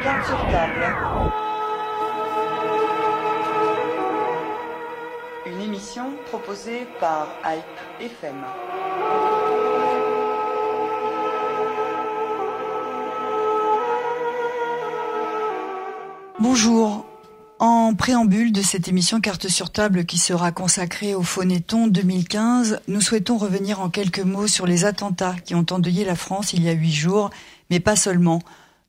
Carte sur table. Une émission proposée par Hype FM. Bonjour. En préambule de cette émission Carte sur table qui sera consacrée au Phonéton 2015, nous souhaitons revenir en quelques mots sur les attentats qui ont endeuillé la France il y a 8 jours, mais pas seulement.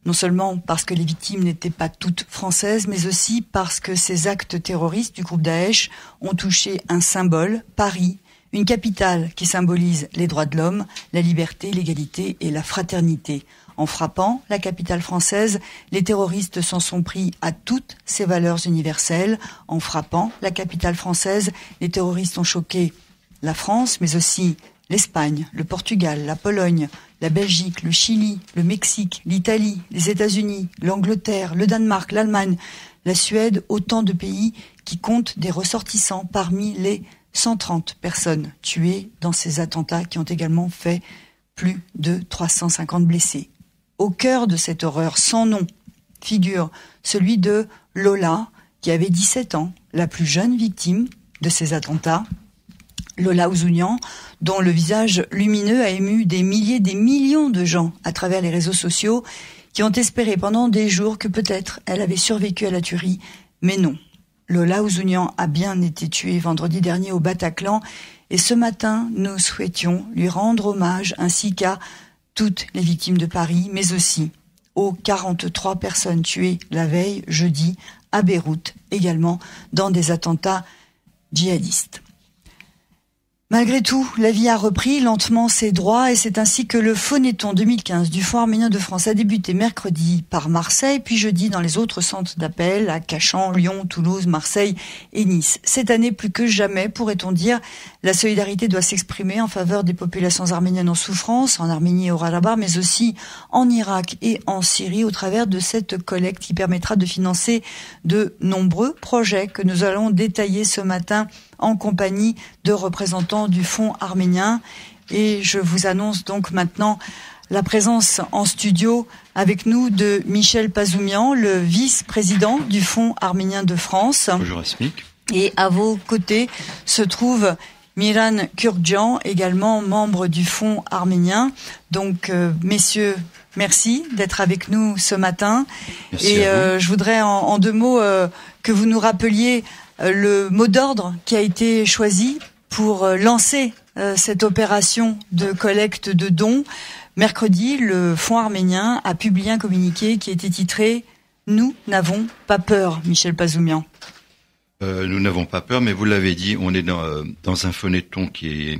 Non seulement parce que les victimes n'étaient pas toutes françaises, mais aussi parce que ces actes terroristes du groupe Daesh ont touché un symbole, Paris, une capitale qui symbolise les droits de l'homme, la liberté, l'égalité et la fraternité. En frappant la capitale française, les terroristes s'en sont pris à toutes ces valeurs universelles. En frappant la capitale française, les terroristes ont choqué la France, mais aussi l'Espagne, le Portugal, la Pologne, la Belgique, le Chili, le Mexique, l'Italie, les États-Unis, l'Angleterre, le Danemark, l'Allemagne, la Suède, autant de pays qui comptent des ressortissants parmi les 130 personnes tuées dans ces attentats qui ont également fait plus de 350 blessés. Au cœur de cette horreur sans nom figure celui de Lola, qui avait 17 ans, la plus jeune victime de ces attentats. Lola Ouzounian, dont le visage lumineux a ému des milliers, des millions de gens à travers les réseaux sociaux qui ont espéré pendant des jours que peut-être elle avait survécu à la tuerie, mais non. Lola Ouzounian a bien été tuée vendredi dernier au Bataclan et ce matin, nous souhaitions lui rendre hommage ainsi qu'à toutes les victimes de Paris, mais aussi aux 43 personnes tuées la veille, jeudi, à Beyrouth, également dans des attentats djihadistes. Malgré tout, la vie a repris lentement ses droits et c'est ainsi que le Phonéton 2015 du Fonds arménien de France a débuté mercredi par Marseille, puis jeudi dans les autres centres d'appel à Cachan, Lyon, Toulouse, Marseille et Nice. Cette année, plus que jamais, pourrait-on dire, la solidarité doit s'exprimer en faveur des populations arméniennes en souffrance, en Arménie et au Haut-Karabakh, mais aussi en Irak et en Syrie au travers de cette collecte qui permettra de financer de nombreux projets que nous allons détailler ce matin en compagnie de représentants du Fonds arménien. Et je vous annonce donc maintenant la présence en studio avec nous de Michel Pazoumian, le vice-président du Fonds arménien de France. Bonjour Asmik. Et à vos côtés se trouve Miran Kürkcan, également membre du Fonds arménien. Donc, messieurs, merci d'être avec nous ce matin. Merci et à vous. Je voudrais en 2 mots que vous nous rappeliez le mot d'ordre qui a été choisi pour lancer cette opération de collecte de dons. Mercredi, le Fonds arménien a publié un communiqué qui était titré « Nous n'avons pas peur », Michel Pazoumian. Nous n'avons pas peur, mais vous l'avez dit, on est dans un phonéton qui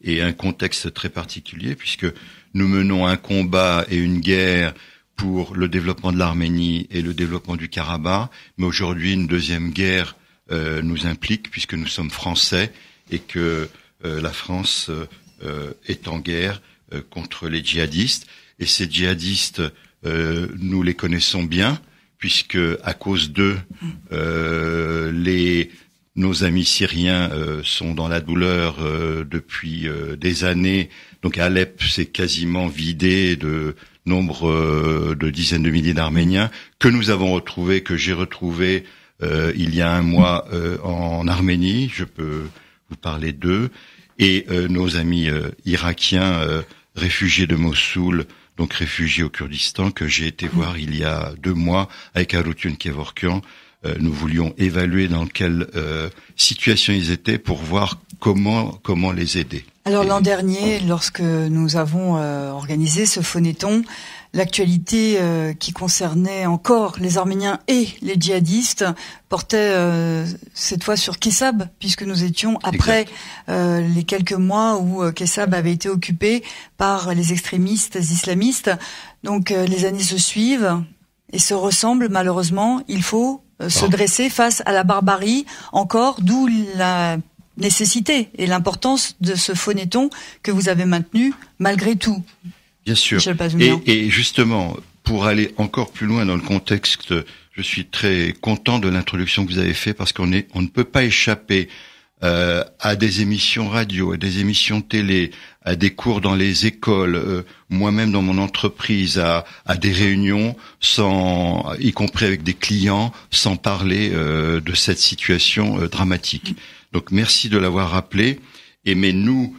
est un contexte très particulier, puisque nous menons un combat et une guerre pour le développement de l'Arménie et le développement du Karabakh, mais aujourd'hui une deuxième guerre nous implique, puisque nous sommes français et que la France est en guerre contre les djihadistes. Et ces djihadistes, nous les connaissons bien, puisque à cause d'eux, nos amis syriens sont dans la douleur depuis des années. Donc Alep s'est quasiment vidé de nombre de dizaines de milliers d'Arméniens que nous avons retrouvés, que j'ai retrouvés il y a un mois en Arménie. Je peux vous parler d'eux. Et nos amis irakiens réfugiés de Mossoul, donc réfugiés au Kurdistan, que j'ai été voir il y a 2 mois avec Arutun Kevorkian. Nous voulions évaluer dans quelle situation ils étaient pour voir comment les aider. Alors l'an dernier, lorsque nous avons organisé ce phonéton, l'actualité qui concernait encore les Arméniens et les djihadistes portait cette fois sur Kessab, puisque nous étions après les quelques mois où Kessab avait été occupé par les extrémistes islamistes. Donc les années se suivent et se ressemblent malheureusement. Il faut se dresser face à la barbarie encore, d'où la nécessité et l'importance de ce phonéton que vous avez maintenu malgré tout. Bien sûr. Et justement, pour aller encore plus loin dans le contexte, je suis très content de l'introduction que vous avez faite parce on ne peut pas échapper à des émissions radio, à des émissions télé, à des cours dans les écoles, moi-même dans mon entreprise, à des réunions, y compris avec des clients, sans parler de cette situation dramatique. Donc merci de l'avoir rappelé. Mais nous,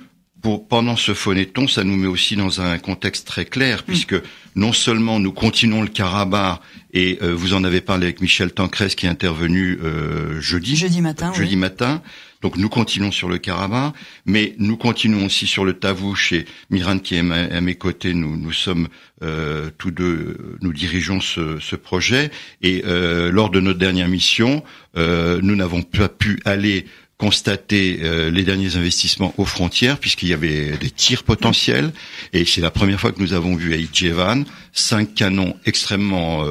pendant ce phonéton, ça nous met aussi dans un contexte très clair, puisque non seulement nous continuons le Karabakh, et vous en avez parlé avec Michel Tancresse qui est intervenu jeudi matin. Donc nous continuons sur le Karabakh, mais nous continuons aussi sur le Tavush, et Miran qui est à mes côtés, nous sommes tous deux, nous dirigeons ce projet, et lors de notre dernière mission, nous n'avons pas pu aller constater les derniers investissements aux frontières, puisqu'il y avait des tirs potentiels, et c'est la première fois que nous avons vu à Ijevan 5 canons extrêmement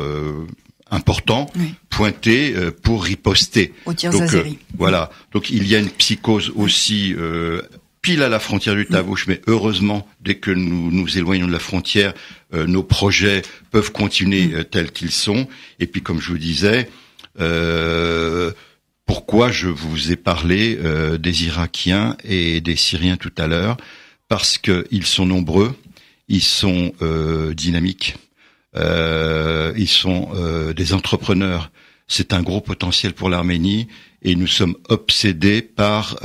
importants pointés pour riposter. Aux tirs azéris. Voilà. Donc il y a une psychose aussi pile à la frontière du Tavush, mais heureusement, dès que nous nous éloignons de la frontière, nos projets peuvent continuer tels qu'ils sont. Et puis comme je vous disais, pourquoi je vous ai parlé des Irakiens et des Syriens tout à l'heure? Parce que ils sont nombreux, ils sont dynamiques, ils sont des entrepreneurs. C'est un gros potentiel pour l'Arménie et nous sommes obsédés par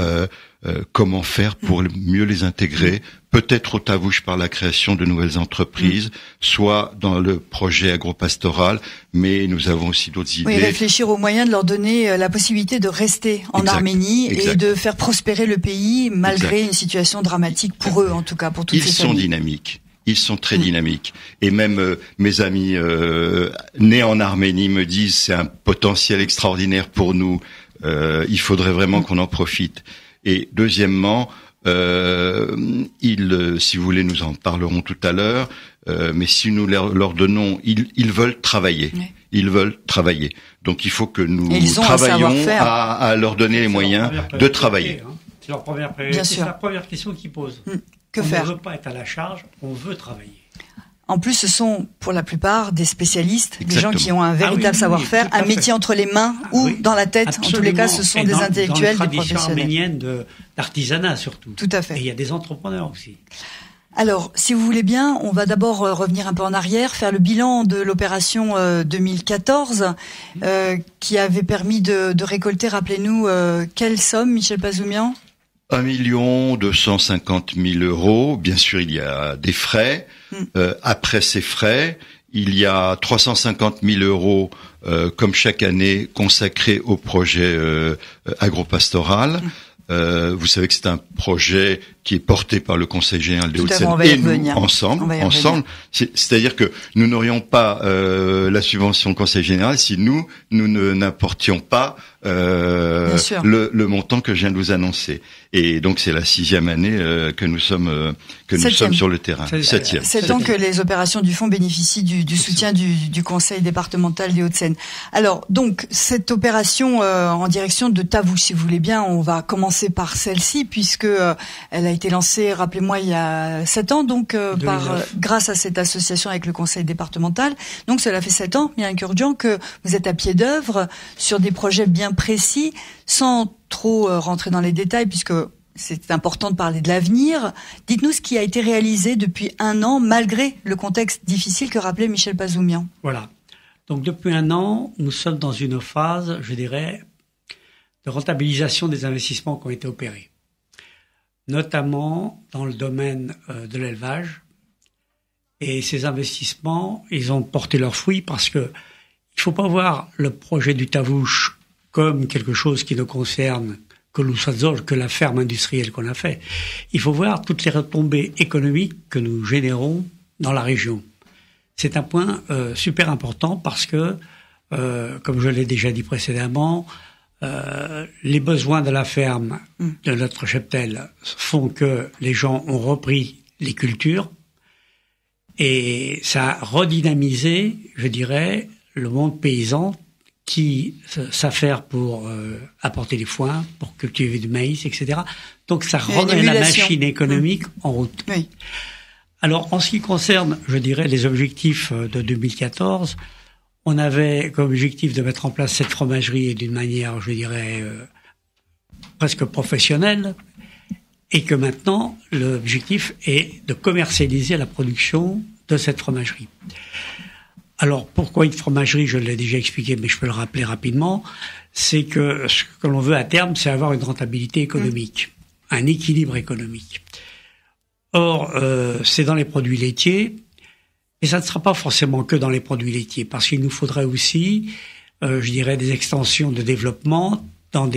comment faire pour mieux les intégrer, peut-être au Tavush par la création de nouvelles entreprises, soit dans le projet agropastoral, mais nous avons aussi d'autres idées. Oui, réfléchir aux moyens de leur donner la possibilité de rester en Arménie et de faire prospérer le pays malgré une situation dramatique pour eux, en tout cas, pour toutes ces familles. Ils sont dynamiques. Ils sont très dynamiques. Et même mes amis nés en Arménie me disent c'est un potentiel extraordinaire pour nous. Il faudrait vraiment qu'on en profite. Et deuxièmement, si vous voulez, nous en parlerons tout à l'heure, mais si nous leur donnons, ils veulent travailler. Oui. Ils veulent travailler. Donc il faut que nous travaillions à leur donner les moyens de travailler. C'est leur première priorité. C'est la première question qu'ils posent. Que faire ? On ne veut pas être à la charge, on veut travailler. En plus, ce sont pour la plupart des spécialistes, des gens qui ont un véritable savoir-faire, un métier entre les mains ou dans la tête. Absolument. En tous les cas, ce sont des intellectuels, des professionnels. Dans la tradition arménienne d'artisanat surtout. Tout à fait. Et il y a des entrepreneurs aussi. Alors, si vous voulez bien, on va d'abord revenir un peu en arrière, faire le bilan de l'opération 2014, qui avait permis de récolter, rappelez-nous, quelle somme, Michel Pazoumian ? 1 250 000 euros. Bien sûr, il y a des frais. Après ces frais, il y a 350 000 euros, comme chaque année, consacrés au projet agropastoral. Vous savez que c'est un projet qui est porté par le Conseil général des Hauts-de-Seine et nous ensemble. C'est-à-dire que nous n'aurions pas la subvention du Conseil général si nous n'apportions pas le montant que je viens de vous annoncer. Et donc c'est la 6e année que nous sommes sur le terrain. 7e. 7 ans que les opérations du fonds bénéficient du soutien du Conseil départemental des Hauts-de-Seine. Alors donc cette opération en direction de Tavush, si vous voulez bien, on va commencer par celle-ci puisque elle a été lancée, rappelez-moi, il y a 7 ans, donc grâce à cette association avec le Conseil départemental. Donc cela fait 7 ans, Miran Kurdjan, que vous êtes à pied d'œuvre sur des projets bien précis, sans trop rentrer dans les détails, puisque c'est important de parler de l'avenir. Dites-nous ce qui a été réalisé depuis 1 an, malgré le contexte difficile que rappelait Michel Pazoumian. Voilà. Donc depuis 1 an, nous sommes dans une phase, je dirais, de rentabilisation des investissements qui ont été opérés, notamment dans le domaine de l'élevage. Et ces investissements, ils ont porté leurs fruits parce que il faut pas voir le projet du Tavush comme quelque chose qui ne concerne que l'Oussadzor, que la ferme industrielle qu'on a fait. Il faut voir toutes les retombées économiques que nous générons dans la région. c'est un point super important parce que, comme je l'ai déjà dit précédemment, les besoins de la ferme de notre cheptel font que les gens ont repris les cultures et ça a redynamisé, je dirais, le monde paysan qui s'affaire pour apporter des foins, pour cultiver du maïs, etc. Donc ça remet la machine économique en route. Oui. Alors en ce qui concerne, je dirais, les objectifs de 2014, on avait comme objectif de mettre en place cette fromagerie d'une manière, je dirais, presque professionnelle, et que maintenant, l'objectif est de commercialiser la production de cette fromagerie. Alors, pourquoi une fromagerie? Je l'ai déjà expliqué, mais je peux le rappeler rapidement. C'est que ce que l'on veut à terme, c'est avoir une rentabilité économique, un équilibre économique. Or, c'est dans les produits laitiers, et ça ne sera pas forcément que dans les produits laitiers, parce qu'il nous faudrait aussi, je dirais, des extensions de développement dans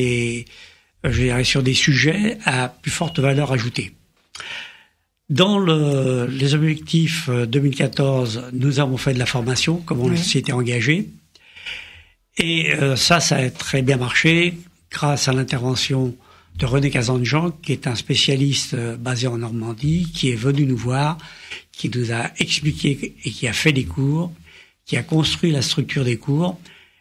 sur des sujets à plus forte valeur ajoutée. Dans les objectifs 2014, nous avons fait de la formation, comme on s'y était engagé. Et ça a très bien marché grâce à l'intervention de René Casanjean, qui est un spécialiste basé en Normandie, qui est venu nous voir, qui nous a expliqué et qui a fait des cours, qui a construit la structure des cours.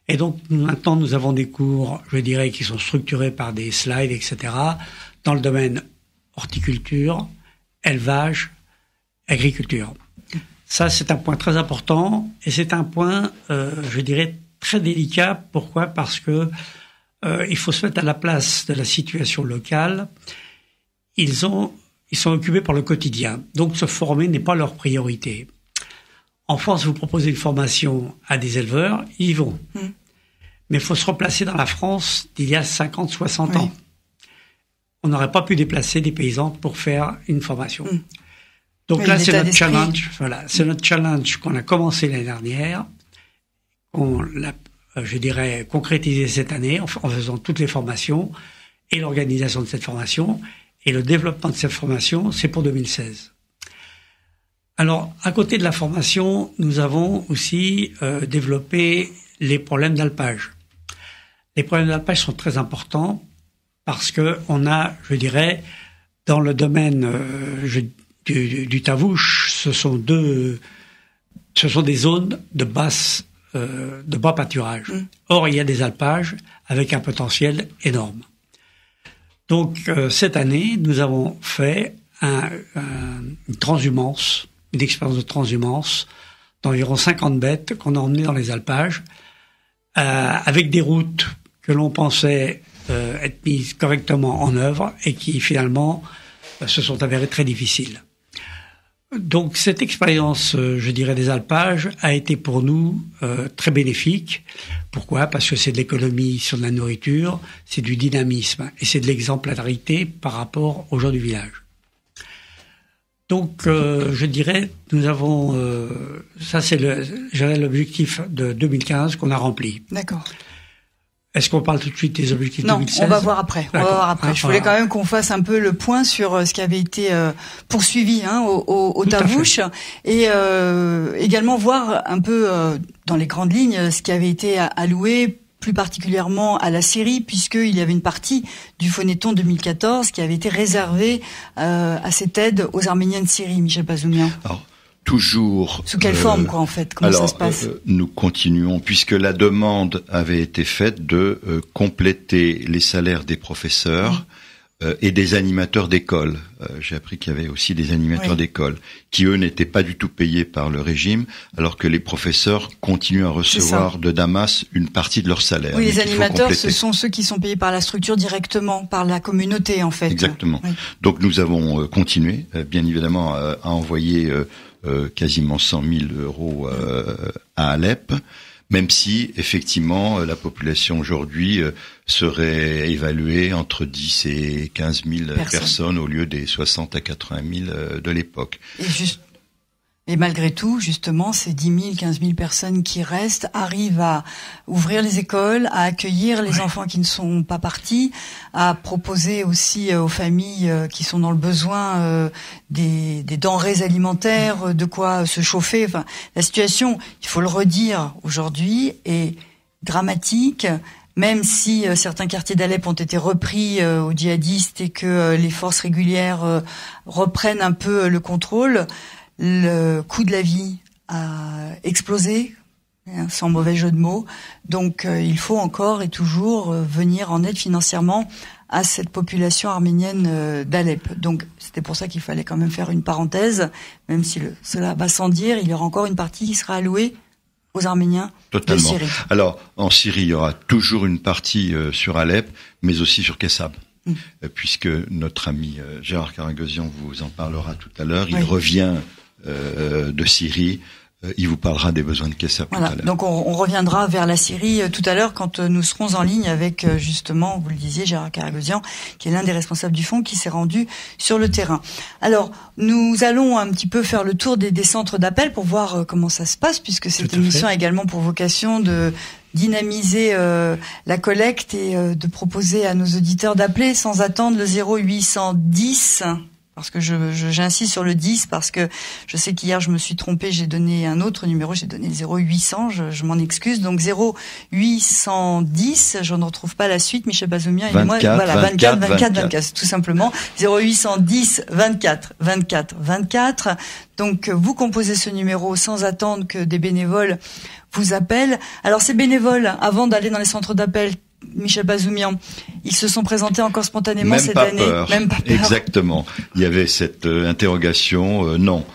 Et donc maintenant, nous avons des cours, je dirais, qui sont structurés par des slides, etc., dans le domaine horticulture, élevage, agriculture. Ça, c'est un point très important et c'est un point, je dirais, très délicat. Pourquoi? Parce que il faut se mettre à la place de la situation locale. Ils sont occupés par le quotidien, donc se former n'est pas leur priorité. En France, vous proposez une formation à des éleveurs, ils y vont. Mais il faut se replacer dans la France d'il y a 50, 60 ans. On n'aurait pas pu déplacer des paysans pour faire une formation. Donc là, c'est notre challenge. Voilà, c'est notre challenge qu'on a commencé l'année dernière, qu'on l'a, je dirais, concrétisé cette année en faisant toutes les formations et l'organisation de cette formation et le développement de cette formation, c'est pour 2016. Alors, à côté de la formation, nous avons aussi développé les problèmes d'alpage. Les problèmes d'alpage sont très importants parce que on a, je dirais, dans le domaine du Tavouche, ce sont des zones de bas pâturage. Or, il y a des alpages avec un potentiel énorme. Donc, cette année, nous avons fait une transhumance, une expérience de transhumance d'environ 50 bêtes qu'on a emmenées dans les alpages, avec des routes que l'on pensait être mises correctement en œuvre et qui finalement se sont avérées très difficiles. Donc cette expérience, je dirais, des alpages a été pour nous très bénéfique. Pourquoi? Parce que c'est de l'économie sur de la nourriture, c'est du dynamisme et c'est de l'exemplarité par rapport aux gens du village. Donc je dirais, nous avons ça c'est l'objectif de 2015 qu'on a rempli. D'accord. Est-ce qu'on parle tout de suite des objectifs 2016? Non, on va voir après. Je voulais quand même qu'on fasse un peu le point sur ce qui avait été poursuivi au Tavouche et également voir un peu dans les grandes lignes ce qui avait été alloué plus particulièrement à la Syrie, puisqu'il y avait une partie du Phonéton 2014 qui avait été réservée à cette aide aux Arméniens de Syrie, Michel Pazoumian. Alors, toujours. Sous quelle forme, quoi, en fait? Comment ça se passe? Nous continuons, puisque la demande avait été faite de compléter les salaires des professeurs et des animateurs d'école. J'ai appris qu'il y avait aussi des animateurs d'école qui, eux, n'étaient pas du tout payés par le régime, alors que les professeurs continuent à recevoir de Damas une partie de leur salaire. Oui, les animateurs, ce sont ceux qui sont payés par la structure directement, par la communauté, en fait. Exactement. Oui. Donc nous avons continué, bien évidemment, à envoyer quasiment 100 000 euros à Alep, même si effectivement la population aujourd'hui serait évaluée entre 10 et 15 000 personnes au lieu des 60 à 80 000 de l'époque. Et Et malgré tout, justement, ces 10 000, 15 000 personnes qui restent arrivent à ouvrir les écoles, à accueillir les enfants qui ne sont pas partis, à proposer aussi aux familles qui sont dans le besoin des denrées alimentaires, de quoi se chauffer. Enfin, la situation, il faut le redire aujourd'hui, est dramatique. Même si certains quartiers d'Alep ont été repris aux djihadistes et que les forces régulières reprennent un peu le contrôle, le coût de la vie a explosé, sans mauvais jeu de mots. Donc il faut encore et toujours venir en aide financièrement à cette population arménienne d'Alep. Donc c'était pour ça qu'il fallait quand même faire une parenthèse, même si cela va sans dire, il y aura encore une partie qui sera allouée aux Arméniens de Syrie. Alors, en Syrie, il y aura toujours une partie sur Alep, mais aussi sur Kessab. Puisque notre ami Gérard Karagosian vous en parlera tout à l'heure. Il revient de Syrie. Il vous parlera des besoins de Kessab tout à l'heure. Donc on reviendra vers la Syrie tout à l'heure quand nous serons en ligne avec justement, vous le disiez, Gérard Karagosian, qui est l'un des responsables du fonds, qui s'est rendu sur le terrain. Alors, nous allons un petit peu faire le tour des centres d'appel pour voir comment ça se passe, puisque cette émission a également pour vocation de dynamiser la collecte et de proposer à nos auditeurs d'appeler sans attendre le 0810. Parce que j'insiste sur le 10 parce que je sais qu'hier je me suis trompée, j'ai donné un autre numéro, j'ai donné le 0800, je m'en excuse. Donc 0810, je ne retrouve pas la suite, Michel Bazoumian et moi, voilà, 24, tout simplement. 0810 24 24 24. Donc vous composez ce numéro sans attendre que des bénévoles vous appellent. Alors ces bénévoles, avant d'aller dans les centres d'appel, Michel Bazoumian, ils se sont présentés encore spontanément cette année. Même pas peur. Exactement. Il y avait cette interrogation. Non.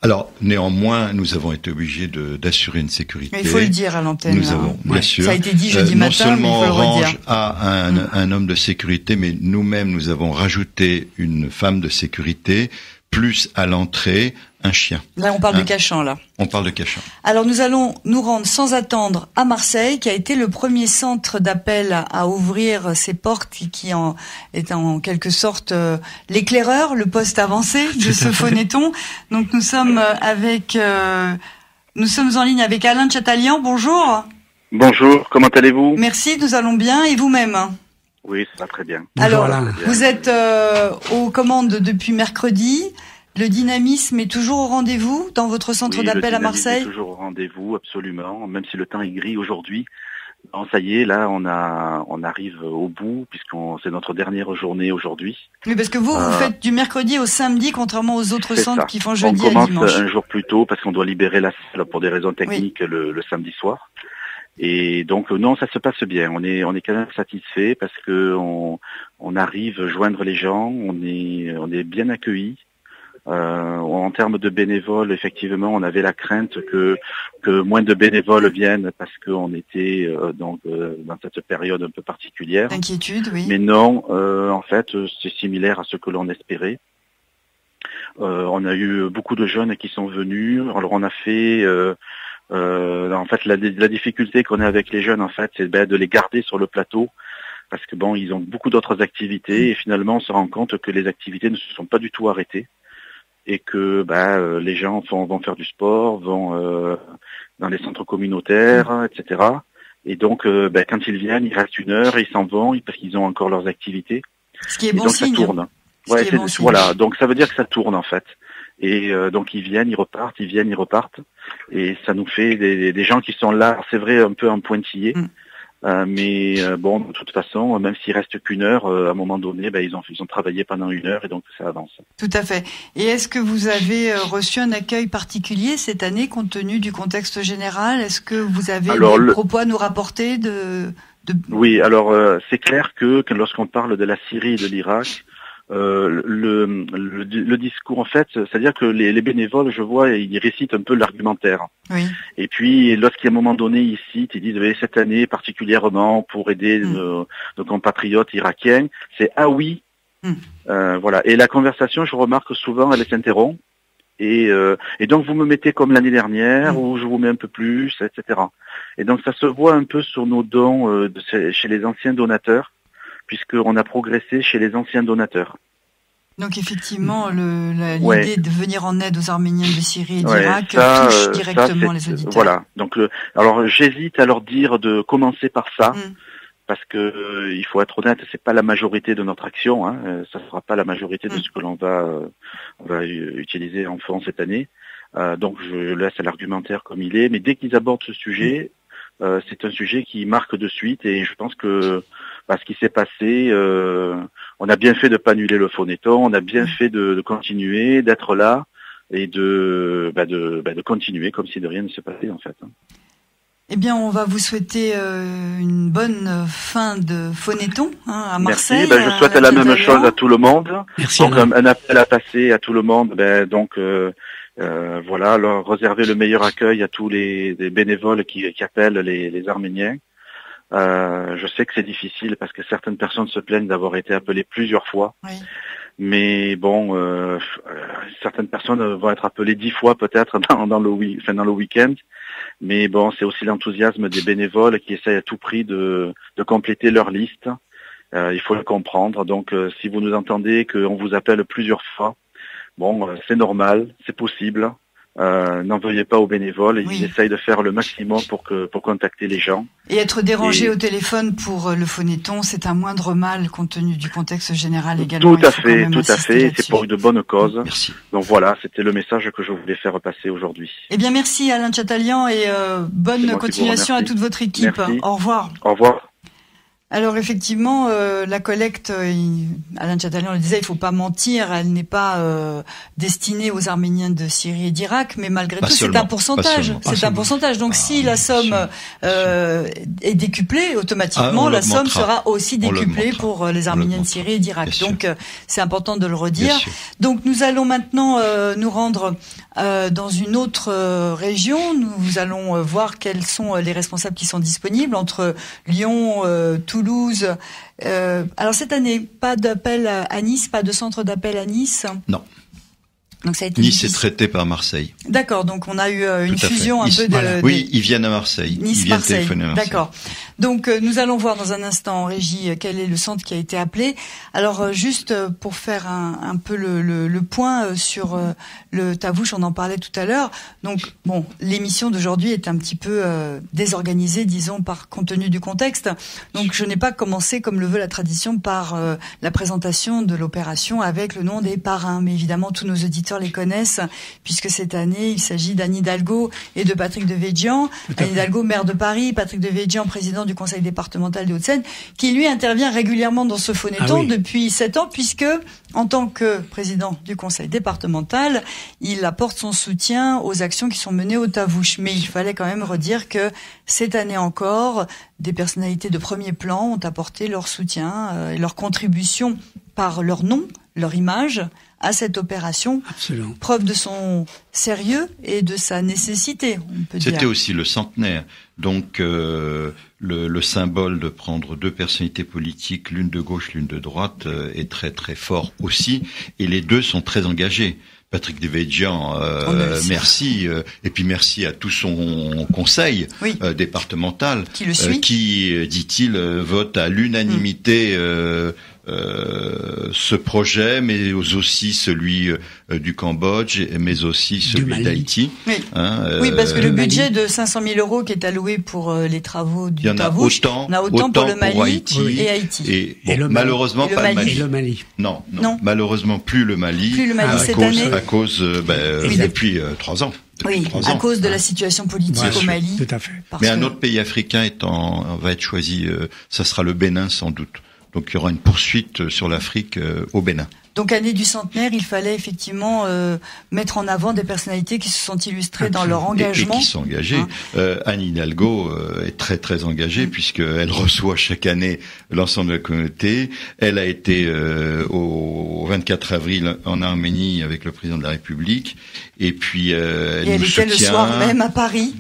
Alors, néanmoins, nous avons été obligés d'assurer une sécurité. Mais il faut le dire à l'antenne. Nous avons, bien sûr. Ça a été dit jeudi matin, mais il faut le redire. Non seulement Orange a un homme de sécurité, mais nous-mêmes, nous avons rajouté une femme de sécurité, plus à l'entrée, un chien. Là, on parle de Cachan, là. On parle de Cachan. Alors, nous allons nous rendre sans attendre à Marseille, qui a été le premier centre d'appel à ouvrir ses portes, qui est en quelque sorte l'éclaireur, le poste avancé de ce phonéton. Donc, nous sommes en ligne avec Alain Chatalian. Bonjour. Bonjour, comment allez-vous? Merci, nous allons bien. Et vous-même? Oui, ça va très bien. Alors, vous êtes aux commandes depuis mercredi. Le dynamisme est toujours au rendez-vous dans votre centre d'appel à Marseille? Oui, le dynamisme est toujours au rendez-vous, absolument. Même si le temps est gris aujourd'hui. Non, ça y est, là, on arrive au bout, c'est notre dernière journée aujourd'hui. Oui, parce que vous faites du mercredi au samedi, contrairement aux autres centres qui font jeudi à dimanche. On commence un jour plus tôt parce qu'on doit libérer la salle pour des raisons techniques le samedi soir. Et donc non, ça se passe bien. On est quand même satisfait parce que on arrive à joindre les gens. On est bien accueillis. En termes de bénévoles, effectivement, on avait la crainte que moins de bénévoles viennent parce qu'on était dans cette période un peu particulière. D'inquiétude, oui. Mais non, en fait, c'est similaire à ce que l'on espérait. On a eu beaucoup de jeunes qui sont venus. Alors on a fait en fait, la difficulté qu'on a avec les jeunes, en fait, c'est de les garder sur le plateau, parce que bon, ils ont beaucoup d'autres activités, et finalement, on se rend compte que les activités ne se sont pas du tout arrêtées, et que les gens vont faire du sport, vont dans les centres communautaires, etc. Et donc, quand ils viennent, ils restent 1 heure, ils s'en vont, parce qu'ils ont encore leurs activités. Ce qui est bon signe. Ça tourne. Voilà, donc ça veut dire que ça tourne, en fait. Et donc ils viennent, ils repartent, et ça nous fait des gens qui sont là, c'est vrai, un peu en pointillé, mais bon, de toute façon, même s'il reste qu'1 heure, à un moment donné, ils ont travaillé pendant 1 heure, et donc ça avance. Tout à fait. Et est-ce que vous avez reçu un accueil particulier cette année, compte tenu du contexte général? Est-ce que vous avez des propos à nous rapporter Oui, alors c'est clair que lorsqu'on parle de la Syrie et de l'Irak, le discours, en fait, c'est-à-dire que les bénévoles, je vois, ils récitent un peu l'argumentaire. Oui. Et puis, lorsqu'à un moment donné, ils citent, ils disent, cette année particulièrement pour aider nos compatriotes irakiens, c'est ah oui. Voilà. Et la conversation, je remarque souvent, elle s'interrompt. Et donc vous me mettez comme l'année dernière, ou je vous mets un peu plus, etc. Et donc ça se voit un peu sur nos dons chez les anciens donateurs, puisqu'on a progressé chez les anciens donateurs. Donc effectivement, l'idée de venir en aide aux Arméniens de Syrie et d'Irak touche directement les auditeurs. Voilà. Donc, alors j'hésite à leur dire de commencer par ça, parce que il faut être honnête, c'est pas la majorité de notre action. Ça sera pas la majorité de ce que l'on va utiliser en France cette année. Donc je laisse l'argumentaire comme il est. Mais dès qu'ils abordent ce sujet, c'est un sujet qui marque de suite, et je pense que ce qui s'est passé, on a bien fait de pas annuler le phonéton, on a bien fait de continuer, d'être là et de continuer comme si de rien ne se passait en fait. Eh bien, on va vous souhaiter une bonne fin de phonéton à Marseille. Merci. Je souhaite la même chose à tout le monde. Merci. Donc un appel à passer à tout le monde. Voilà, leur réserver le meilleur accueil à tous les bénévoles qui appellent les Arméniens. Je sais que c'est difficile parce que certaines personnes se plaignent d'avoir été appelées plusieurs fois. Oui. Mais bon, certaines personnes vont être appelées 10 fois peut-être dans le week-end. Mais bon, c'est aussi l'enthousiasme des bénévoles qui essayent à tout prix de compléter leur liste. Il faut le comprendre. Donc, si vous nous entendez qu'on vous appelle plusieurs fois, bon, c'est normal, c'est possible. N'en veuillez pas aux bénévoles. Ils essayent de faire le maximum pour contacter les gens. Et être dérangé au téléphone pour le phonéton, c'est un moindre mal compte tenu du contexte général également. Tout à fait. C'est pour une bonne cause. Merci. Donc voilà, c'était le message que je voulais faire passer aujourd'hui. Eh bien, merci Alain Tchatalian et bonne continuation à toute votre équipe. Merci. Au revoir. Au revoir. Alors effectivement, la collecte, Alain Tchatalian le disait, il faut pas mentir, elle n'est pas destinée aux Arméniens de Syrie et d'Irak, mais malgré tout, c'est un pourcentage. C'est un pourcentage. Donc si la somme est décuplée, automatiquement, la somme sera aussi décuplée pour les Arméniens de Syrie et d'Irak. Donc c'est important de le redire. Donc nous allons maintenant nous rendre dans une autre région. Nous allons voir quels sont les responsables qui sont disponibles entre Lyon, Toulouse. Alors cette année, pas d'appel à Nice, pas de centre d'appel à Nice. Non. Donc ça a été Nice est traité par Marseille. D'accord, donc on a eu une fusion un peu de... Oui, ils viennent à Marseille. Nice, ils viennent Marseille. téléphoner à Marseille. D'accord. Donc nous allons voir dans un instant en régie quel est le centre qui a été appelé. Alors juste pour faire un peu le point sur le Tavouche, on en parlait tout à l'heure. Donc bon, l'émission d'aujourd'hui est un petit peu désorganisée, disons, par compte tenu du contexte. Donc je n'ai pas commencé, comme le veut la tradition, par la présentation de l'opération avec le nom des parrains. Mais évidemment, tous nos auditeurs les connaissent, puisque cette année, il s'agit d'Anne Hidalgo et de Patrick Devedjian. Anne Hidalgo, maire de Paris, Patrick Devedjian, président du conseil départemental des Hauts-de-Seine, qui lui intervient régulièrement dans ce phonéton depuis 7 ans, puisque en tant que président du conseil départemental, il apporte son soutien aux actions qui sont menées au Tavouche. Mais il fallait quand même redire que cette année encore, des personnalités de premier plan ont apporté leur soutien et leur contribution par leur nom, leur image à cette opération. Absolument. Preuve de son sérieux et de sa nécessité, on peut dire. C'était aussi le centenaire. Donc le symbole de prendre deux personnalités politiques, l'une de gauche, l'une de droite, est très très fort aussi. Et les deux sont très engagés. Patrick Devedjian, merci. Et puis merci à tout son conseil départemental qui le suit, qui, dit-il, vote à l'unanimité ce projet, mais aussi celui du Cambodge, mais aussi celui d'Haïti. Oui. Oui, parce que le budget de 500 000 euros qui est alloué pour les travaux du Tavouche, il y en a autant pour le Mali et Haïti. Et malheureusement pas le Mali. Et le Mali. Non, malheureusement plus le Mali. Plus le Mali cette année. À cause depuis 3 ans. Oui, à cause de la situation politique au Mali. Tout à fait. Mais un autre pays africain va être choisi, ça sera le Bénin sans doute. Donc il y aura une poursuite sur l'Afrique au Bénin. Donc année du centenaire, il fallait effectivement mettre en avant des personnalités qui se sont illustrées dans leur engagement. Et qui sont engagées. Anne Hidalgo est très très engagée puisqu'elle reçoit chaque année l'ensemble de la communauté. Elle a été au 24 avril en Arménie avec le président de la République. Et puis elle nous soutient. Le soir même à Paris.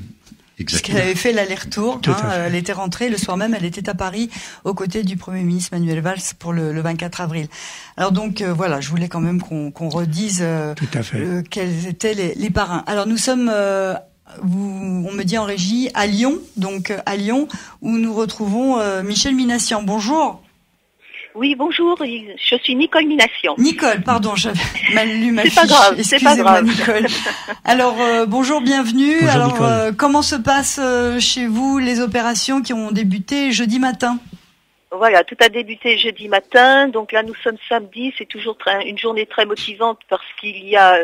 Exactement. Parce qu'elle avait fait l'aller-retour, elle était rentrée, le soir même elle était à Paris aux côtés du Premier ministre Manuel Valls pour le 24 avril. Alors donc voilà, je voulais quand même qu'on redise quels étaient les parrains. Alors nous sommes, on me dit en régie, à Lyon, donc à Lyon, où nous retrouvons Michel Minassian. Bonjour. Oui, bonjour, je suis Nicole Mination. Nicole, pardon, j'avais mal lu ma fiche. C'est pas grave, c'est pas grave. Nicole. Alors, bonjour, bienvenue. Bonjour, alors, Nicole. comment se passent chez vous les opérations qui ont débuté jeudi matin? Voilà, tout a débuté jeudi matin, donc là nous sommes samedi, c'est toujours une journée très motivante parce qu'il y a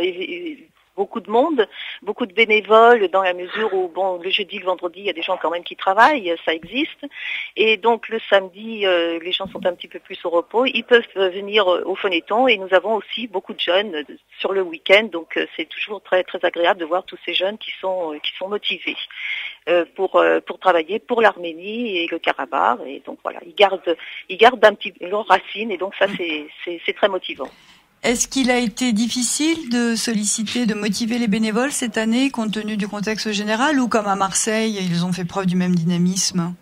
beaucoup de monde, beaucoup de bénévoles dans la mesure où, bon, le jeudi, le vendredi, il y a des gens quand même qui travaillent, ça existe. Et donc le samedi, les gens sont un petit peu plus au repos. Ils peuvent venir au Phonéton et nous avons aussi beaucoup de jeunes sur le week-end. Donc c'est toujours très très agréable de voir tous ces jeunes qui sont motivés pour travailler pour l'Arménie et le Karabakh. Et donc voilà, ils gardent un petit leurs racines et donc ça c'est très motivant. Est-ce qu'il a été difficile de solliciter, de motiver les bénévoles cette année, compte tenu du contexte général, ou comme à Marseille, ils ont fait preuve du même dynamisme?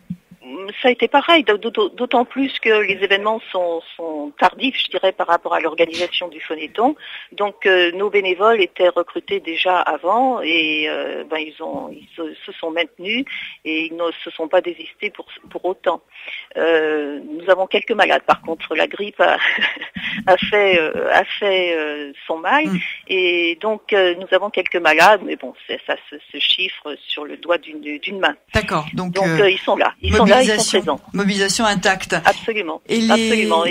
Ça a été pareil, d'autant plus que les événements sont tardifs, je dirais, par rapport à l'organisation du Phonéton. Donc nos bénévoles étaient recrutés déjà avant et ils se sont maintenus et ils ne se sont pas désistés pour autant. Nous avons quelques malades, par contre, la grippe a fait son mal et donc nous avons quelques malades, mais bon, ça se chiffre sur le doigt d'une main. D'accord, donc ils sont là, ils sont présents. Mobilisation intacte. Absolument. Absolument.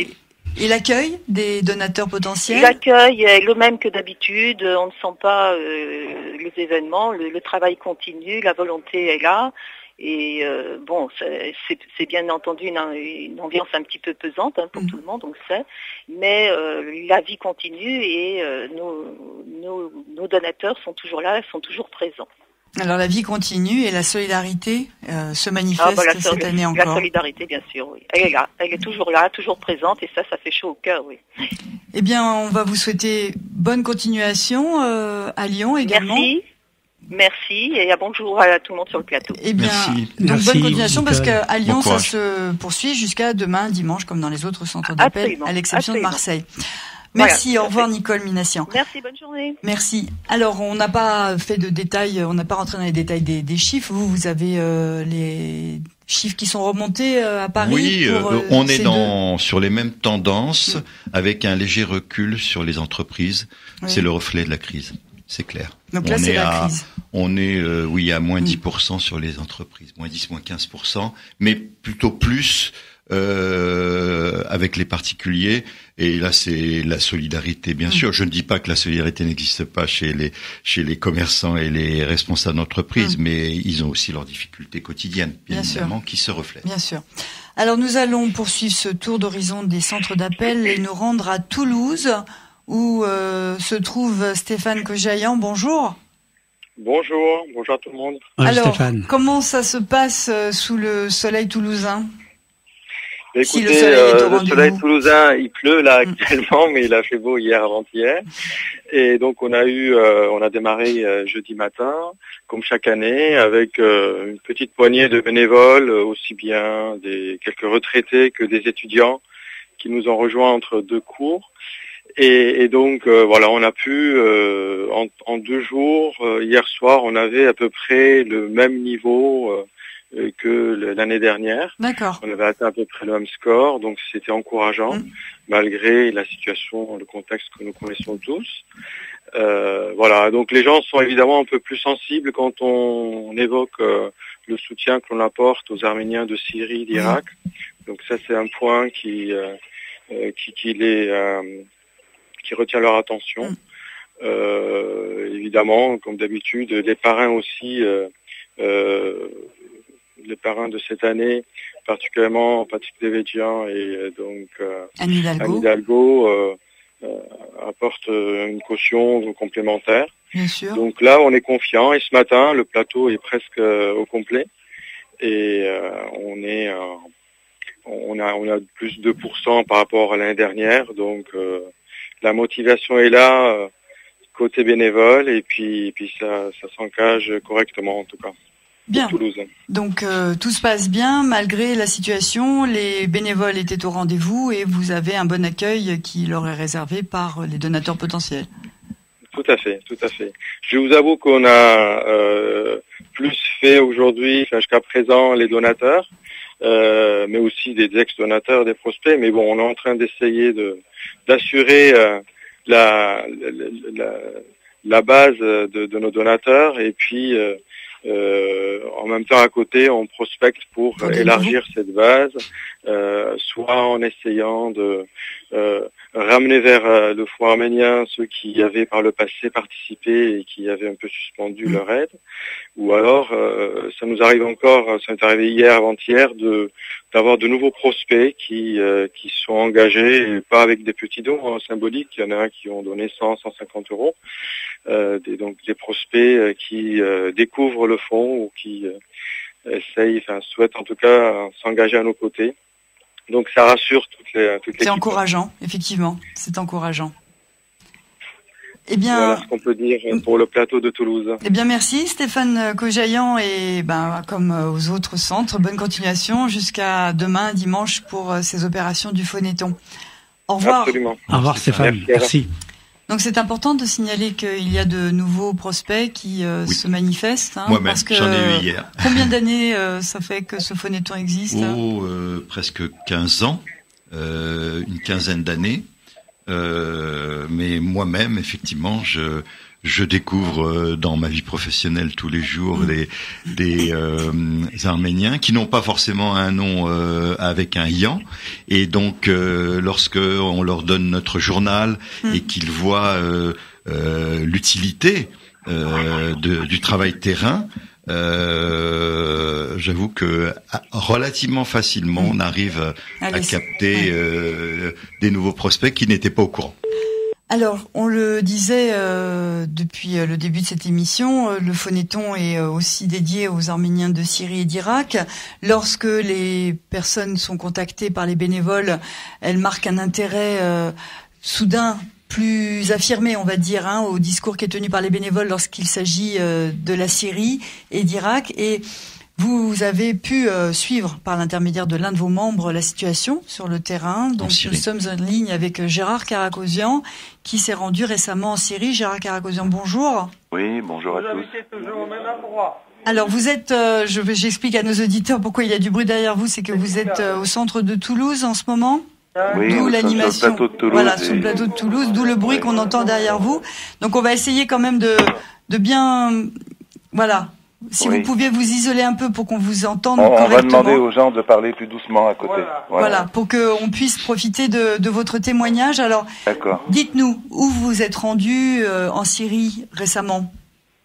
Et l'accueil des donateurs potentiels? L'accueil est le même que d'habitude. On ne sent pas les événements. Le travail continue. La volonté est là. Et c'est bien entendu une ambiance un petit peu pesante pour tout le monde, on le sait. Mais la vie continue et nos donateurs sont toujours là, sont toujours présents. Alors la vie continue et la solidarité se manifeste cette année encore. La solidarité, bien sûr, oui. Elle est là, elle est toujours là, toujours présente et ça fait chaud au cœur, oui. Eh bien, on va vous souhaiter bonne continuation à Lyon également. Merci et bonjour à tout le monde sur le plateau. Eh bien, Merci, bonne continuation parce qu'à Lyon, bon ça se poursuit jusqu'à demain, dimanche, comme dans les autres centres d'appel, à l'exception de Marseille. Merci, au revoir Nicole Mination. Merci, bonne journée. Merci. Alors, on n'a pas fait de détails, on n'a pas rentré dans les détails des chiffres. Vous avez les chiffres qui sont remontés à Paris. Oui, on est sur les mêmes tendances, avec un léger recul sur les entreprises. Oui. C'est le reflet de la crise, c'est clair. Donc là, c'est la crise. On est, à moins 10% sur les entreprises, moins 10, moins 15%, mais plutôt plus avec les particuliers. Et là, c'est la solidarité, bien sûr. Je ne dis pas que la solidarité n'existe pas chez les commerçants et les responsables d'entreprise, mais ils ont aussi leurs difficultés quotidiennes, bien évidemment, qui se reflètent. Bien sûr. Alors, nous allons poursuivre ce tour d'horizon des centres d'appel et nous rendre à Toulouse, où se trouve Stéphane Cojaillan. Bonjour. Bonjour à tout le monde. Alors, Stéphane. Comment ça se passe sous le soleil toulousain? Écoutez, le soleil toulousain, il pleut là actuellement, mais il a fait beau hier, avant-hier. Et donc on a démarré jeudi matin, comme chaque année, avec une petite poignée de bénévoles, aussi bien quelques retraités que des étudiants qui nous ont rejoints entre deux cours. Et donc on a pu en 2 jours, hier soir, on avait à peu près le même niveau que l'année dernière. D'accord. On avait atteint à peu près le même score, donc c'était encourageant, malgré la situation, le contexte que nous connaissons tous. Donc les gens sont évidemment un peu plus sensibles quand on évoque le soutien que l'on apporte aux Arméniens de Syrie, d'Irak. Donc ça, c'est un point qui retient leur attention. Évidemment, comme d'habitude, les parrains aussi, les parrains de cette année, particulièrement Patrick Devedjian et donc Anne Hidalgo, apportent une caution complémentaire. Bien sûr. Donc là, on est confiant et ce matin, le plateau est presque au complet et on a plus de 2% par rapport à l'année dernière. Donc la motivation est là côté bénévole et puis ça s'engage correctement en tout cas. Bien. Toulouse. Donc tout se passe bien malgré la situation. Les bénévoles étaient au rendez-vous et vous avez un bon accueil qui leur est réservé par les donateurs potentiels. Tout à fait. Je vous avoue qu'on a plus fait aujourd'hui, jusqu'à présent, les donateurs. mais aussi des ex-donateurs, des prospects. Mais bon, on est en train d'essayer d'assurer la base de nos donateurs, et puis en même temps à côté on prospecte pour élargir cette base, soit en essayant de ramener vers le Fonds arménien ceux qui avaient par le passé participé et qui avaient un peu suspendu leur aide, ou alors ça nous arrive encore, ça m'est arrivé hier, avant-hier, d'avoir de nouveaux prospects qui sont engagés, et pas avec des petits dons symboliques. Il y en a qui ont donné 150 euros, donc des prospects qui découvrent le fonds ou qui souhaitent en tout cas s'engager à nos côtés. Donc ça rassure toutes les C'est encourageant, effectivement, c'est encourageant. Eh bien, voilà ce qu'on peut dire pour le plateau de Toulouse. Eh bien, merci Stéphane Kojayan, et comme aux autres centres, bonne continuation jusqu'à demain, dimanche, pour ces opérations du Phonéton. Au revoir. Absolument. Au revoir Stéphane, merci. Donc c'est important de signaler qu'il y a de nouveaux prospects qui se manifestent. Moi-même, parce que, j'en ai eu hier. Combien d'années ça fait que ce Phonéton existe? Presque 15 ans, une quinzaine d'années. Mais moi-même, effectivement, je découvre dans ma vie professionnelle tous les jours des Arméniens qui n'ont pas forcément un nom avec un yan, et donc lorsque on leur donne notre journal et qu'ils voient l'utilité du travail de terrain, j'avoue que relativement facilement on arrive à capter des nouveaux prospects qui n'étaient pas au courant. Alors, on le disait depuis le début de cette émission, le Phonéton est aussi dédié aux Arméniens de Syrie et d'Irak. Lorsque les personnes sont contactées par les bénévoles, elles marquent un intérêt soudain, plus affirmé, on va dire, au discours qui est tenu par les bénévoles lorsqu'il s'agit de la Syrie et d'Irak. Et vous avez pu suivre par l'intermédiaire de l'un de vos membres la situation sur le terrain. Donc nous sommes en ligne avec Gérard Karakosian qui s'est rendu récemment en Syrie. Gérard Karakosian, bonjour. Oui, bonjour à tous. Alors vous êtes, j'explique à nos auditeurs pourquoi il y a du bruit derrière vous, c'est que vous êtes au centre de Toulouse en ce moment. Oui, d'où l'animation. Sur le plateau de Toulouse. Voilà, sur le plateau de Toulouse, d'où le bruit qu'on entend derrière vous. Donc on va essayer quand même de bien, voilà. Si vous pouviez vous isoler un peu pour qu'on vous entende correctement. On va demander aux gens de parler plus doucement à côté. Voilà, pour qu'on puisse profiter de votre témoignage. Alors, dites-nous, où vous êtes rendu en Syrie récemment?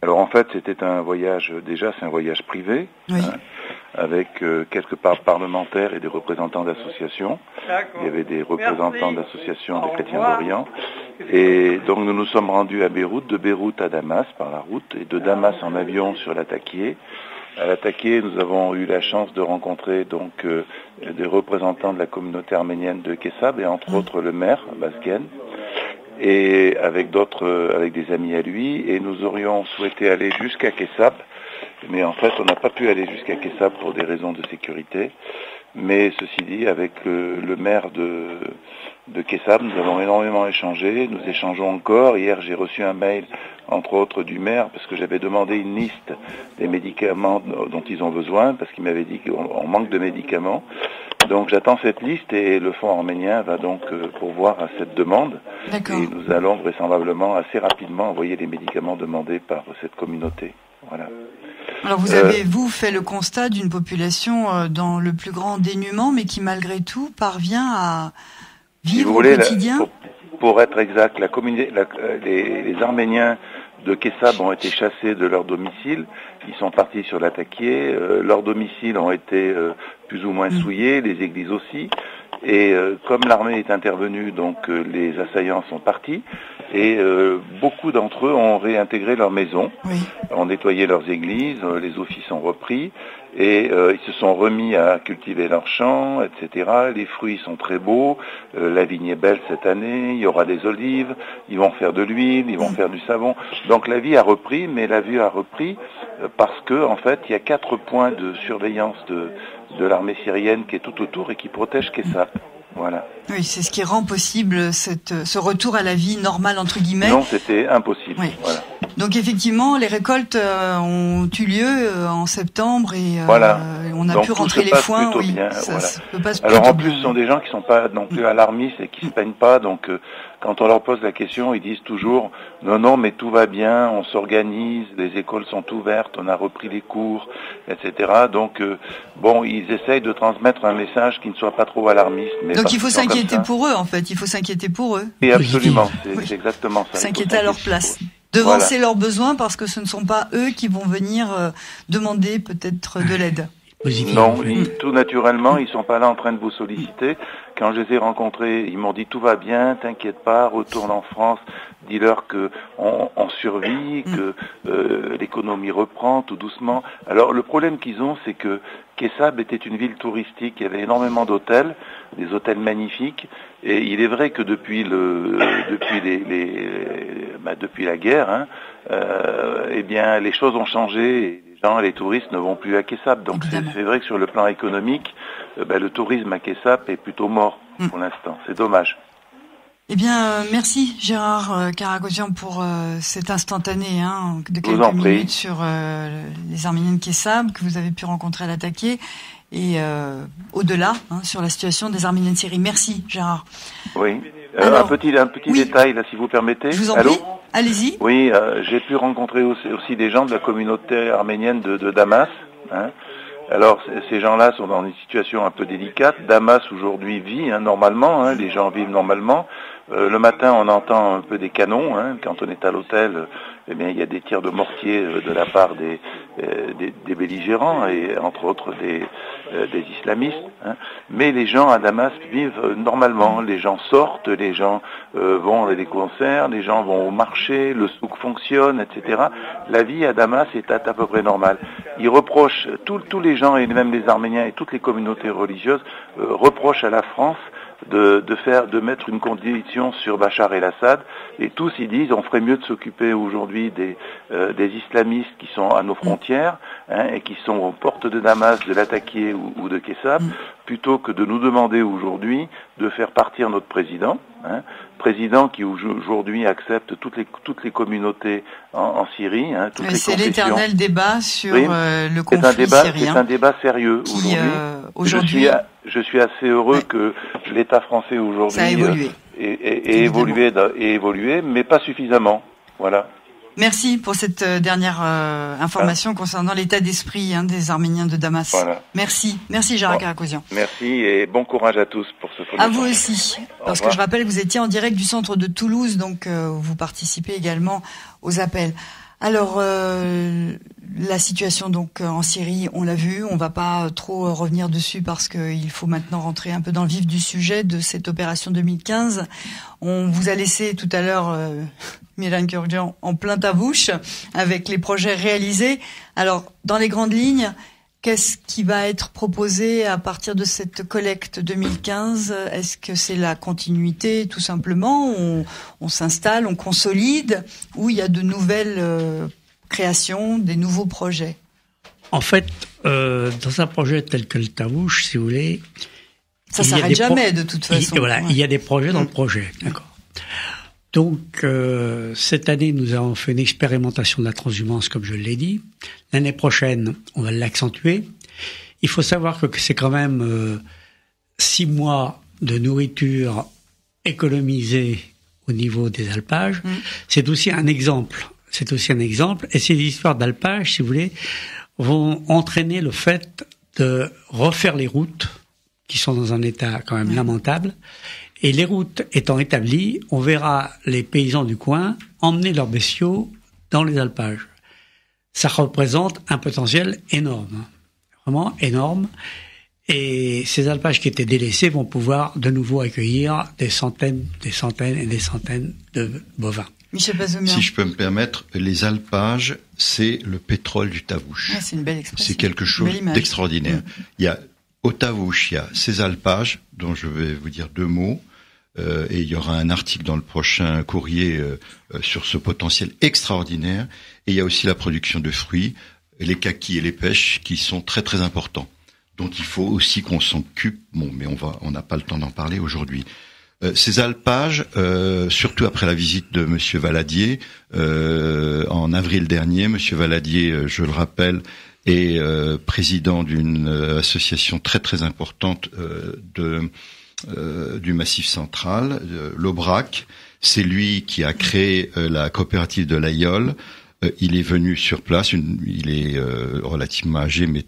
Alors en fait, c'était un voyage, c'est un voyage privé, avec quelques parlementaires et des représentants d'associations. Il y avait des représentants d'associations des chrétiens d'Orient. Et donc nous nous sommes rendus à Beyrouth, de Beyrouth à Damas par la route, et de Damas en avion sur l'Atakié. À l'Atakié, nous avons eu la chance de rencontrer donc des représentants de la communauté arménienne de Kessab, et entre autres le maire, Basken, et avec des amis à lui, et nous aurions souhaité aller jusqu'à Kessab, mais en fait on n'a pas pu aller jusqu'à Kessab pour des raisons de sécurité. Mais ceci dit, avec le maire de Kessab, nous avons énormément échangé, nous échangeons encore. Hier, j'ai reçu un mail, entre autres, du maire, parce que j'avais demandé une liste des médicaments dont ils ont besoin, parce qu'il m'avait dit qu'on manque de médicaments. Donc j'attends cette liste, et le Fonds arménien va donc pourvoir à cette demande. D'accord. Et nous allons vraisemblablement assez rapidement envoyer les médicaments demandés par cette communauté. Voilà. Alors vous avez, fait le constat d'une population dans le plus grand dénuement, mais qui malgré tout parvient à vivre au quotidien. Pour être exact, les Arméniens de Kessab ont été chassés de leur domicile. Ils sont partis sur l'Atakié. Leurs domiciles ont été plus ou moins souillés, les églises aussi. Et comme l'armée est intervenue, donc les assaillants sont partis. Et beaucoup d'entre eux ont réintégré leur maison, ont nettoyé leurs églises, les offices ont repris, et ils se sont remis à cultiver leurs champs, etc. Les fruits sont très beaux, la vigne est belle cette année, il y aura des olives, ils vont faire de l'huile, ils vont faire du savon. Donc la vie a repris, mais la vie a repris parce que en fait il y a 4 points de surveillance de l'armée syrienne qui est tout autour et qui protège Kessab. Voilà. Oui, c'est ce qui rend possible ce retour à la vie normale, entre guillemets. Non, c'était impossible. Oui. Voilà. Donc effectivement, les récoltes ont eu lieu en septembre et on a pu rentrer les foins, oui. Bien, ça voilà. se peut pas Alors en plus, ce sont des gens qui sont pas non plus alarmistes et qui se peignent pas. Donc quand on leur pose la question, ils disent toujours non, mais tout va bien, on s'organise, les écoles sont ouvertes, on a repris les cours, etc. Donc ils essayent de transmettre un message qui ne soit pas trop alarmiste. Mais donc il faut s'inquiéter pour eux, en fait. Il faut s'inquiéter pour eux. Et absolument, c'est exactement ça. S'inquiéter à leur place. Devancer leurs besoins parce que ce ne sont pas eux qui vont venir demander peut-être de l'aide. Non, tout naturellement, ils sont pas là en train de vous solliciter. Quand je les ai rencontrés, ils m'ont dit tout va bien, t'inquiète pas, retourne en France, dis-leur que on survit, que l'économie reprend tout doucement. Alors le problème qu'ils ont, c'est que Kessab était une ville touristique, il y avait énormément d'hôtels, des hôtels magnifiques, et il est vrai que depuis la guerre, eh bien les choses ont changé. Et les touristes ne vont plus à Kessab. Donc c'est vrai que sur le plan économique, le tourisme à Kessab est plutôt mort pour l'instant. C'est dommage. Eh bien, merci Gérard Karagosian pour cet instantané de quelques minutes sur les Arméniens de Kessab que vous avez pu rencontrer à l'attaquer et au-delà sur la situation des Arméniens de Syrie. Merci Gérard. Oui. Alors, un petit détail là, si vous permettez. Je vous en prie. Allez-y. Oui, j'ai pu rencontrer aussi des gens de la communauté arménienne de Damas. Alors, ces gens-là sont dans une situation un peu délicate. Damas, aujourd'hui, vit normalement. Les gens vivent normalement. Le matin, on entend un peu des canons. Quand on est à l'hôtel, il y a des tirs de mortier de la part des belligérants et entre autres des islamistes. Mais les gens à Damas vivent normalement. Les gens sortent, les gens vont à des concerts, les gens vont au marché, le souk fonctionne, etc. La vie à Damas est à peu près normale. Ils reprochent, tous les gens et même les Arméniens et toutes les communautés religieuses reprochent à la France de mettre une condition sur Bachar el-Assad, et tous ils disent on ferait mieux de s'occuper aujourd'hui des islamistes qui sont à nos frontières et qui sont aux portes de Damas, de l'attaquer ou de Kessab, plutôt que de nous demander aujourd'hui de faire partir notre président, président qui aujourd'hui accepte toutes les communautés en Syrie, toutes les c'est l'éternel débat sur le conflit syrien. C'est un débat sérieux aujourd'hui. Je suis assez heureux que l'État français aujourd'hui ait évolué, mais pas suffisamment. Voilà. Merci pour cette dernière information concernant l'état d'esprit des Arméniens de Damas. Voilà. Merci Gérard Karagosian. Merci et bon courage à tous pour ce photo. À vous aussi, parce que je rappelle que vous étiez en direct du centre de Toulouse, donc vous participez également aux appels. Alors, la situation donc en Syrie, on l'a vu, on va pas trop revenir dessus parce qu'il faut maintenant rentrer un peu dans le vif du sujet de cette opération 2015. On vous a laissé tout à l'heure, Milan Kurjan, en plein tabouche avec les projets réalisés. Alors, dans les grandes lignes, qu'est-ce qui va être proposé à partir de cette collecte 2015 ? Est-ce que c'est la continuité, tout simplement ? On s'installe, on consolide, ou il y a de nouvelles créations, des nouveaux projets ? En fait, dans un projet tel que le Tabouche, si vous voulez... Ça ne s'arrête jamais, de toute façon. Il y a des projets dans le projet, d'accord. Donc, cette année, nous avons fait une expérimentation de la transhumance, comme je l'ai dit. L'année prochaine, on va l'accentuer. Il faut savoir que c'est quand même 6 mois de nourriture économisée au niveau des alpages. C'est aussi un exemple. Et ces histoires d'alpage, si vous voulez, vont entraîner le fait de refaire les routes, qui sont dans un état quand même lamentable. Et les routes étant établies, on verra les paysans du coin emmener leurs bestiaux dans les alpages. Ça représente un potentiel énorme, vraiment énorme. Et ces alpages qui étaient délaissés vont pouvoir de nouveau accueillir des centaines de bovins. Michel Bazoumian. Si je peux me permettre, les alpages, c'est le pétrole du Tabouche. C'est une belle expression. C'est quelque chose d'extraordinaire. Au Tabouche, il y a ces alpages, dont je vais vous dire 2 mots, et il y aura un article dans le prochain courrier sur ce potentiel extraordinaire. Et il y a aussi la production de fruits, les kakis et les pêches, qui sont très très importants. Donc il faut aussi qu'on s'en occupe. Bon, mais on n'a pas le temps d'en parler aujourd'hui. Ces alpages, surtout après la visite de Monsieur Valadier en avril dernier, Monsieur Valadier, je le rappelle, est président d'une association très très importante du Massif central, l'Aubrac. C'est lui qui a créé la coopérative de l'Aïole. Il est venu sur place, il est relativement âgé mais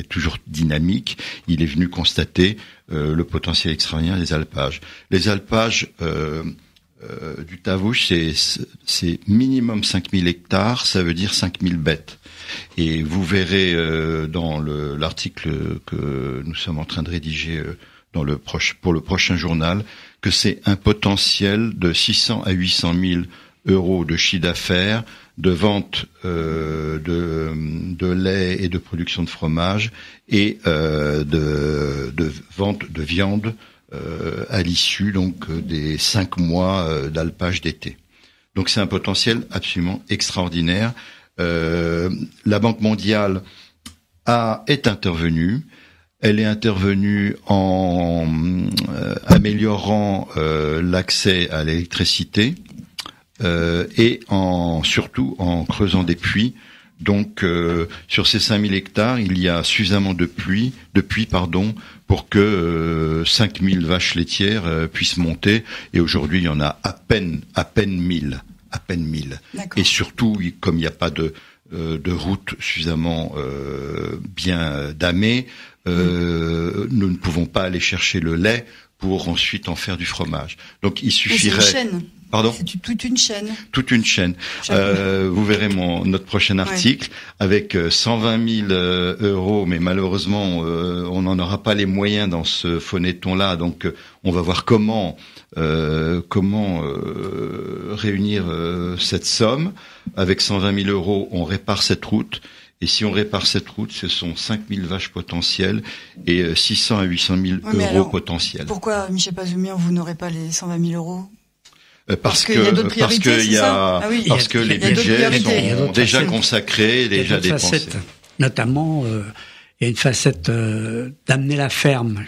toujours dynamique. Il est venu constater le potentiel extraordinaire des alpages. Les alpages du Tavouche, c'est minimum 5000 hectares, ça veut dire 5000 bêtes. Et vous verrez dans l'article que nous sommes en train de rédiger pour le prochain journal que c'est un potentiel de 600 à 800 000 euros de chiffre d'affaires, de vente de lait et de production de fromage et de vente de viande à l'issue donc des 5 mois d'alpage d'été. Donc c'est un potentiel absolument extraordinaire. La Banque mondiale est intervenue. Elle est intervenue en améliorant l'accès à l'électricité et surtout en creusant des puits. Donc sur ces 5000 hectares, il y a suffisamment de puits pour que 5000 vaches laitières puissent monter. Et aujourd'hui, il y en a à peine 1000. Et surtout, comme il n'y a pas de route suffisamment bien damée, nous ne pouvons pas aller chercher le lait pour ensuite en faire du fromage. Donc il suffirait... C'est une chaîne. Pardon ? C'est toute une chaîne. Toute une chaîne. Vous verrez notre prochain article avec 120 000 euros, mais malheureusement on n'en aura pas les moyens dans ce phonéton-là. Donc on va voir comment réunir cette somme. Avec 120 000 euros, on répare cette route. Et si on répare cette route, ce sont 5 000 vaches potentielles et 600 à 800 000 euros potentiels. Pourquoi, Michel Pazumian, vous n'aurez pas les 120 000 euros ? Parce que les budgets sont déjà consacrés, déjà dépensés. Notamment, il y a une facette d'amener la ferme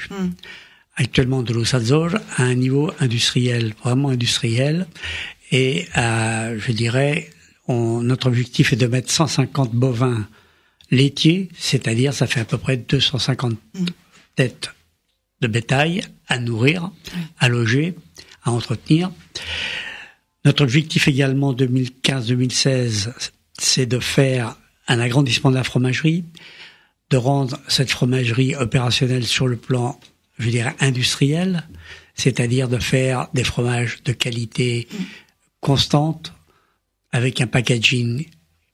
actuellement de Los Azores à un niveau industriel, vraiment industriel. Et je dirais, notre objectif est de mettre 150 bovins laitiers, c'est-à-dire ça fait à peu près 250 têtes de bétail à nourrir, à loger, à entretenir. Notre objectif également 2015-2016, c'est de faire un agrandissement de la fromagerie, de rendre cette fromagerie opérationnelle sur le plan, je dirais, industriel, c'est-à-dire de faire des fromages de qualité constante, avec un packaging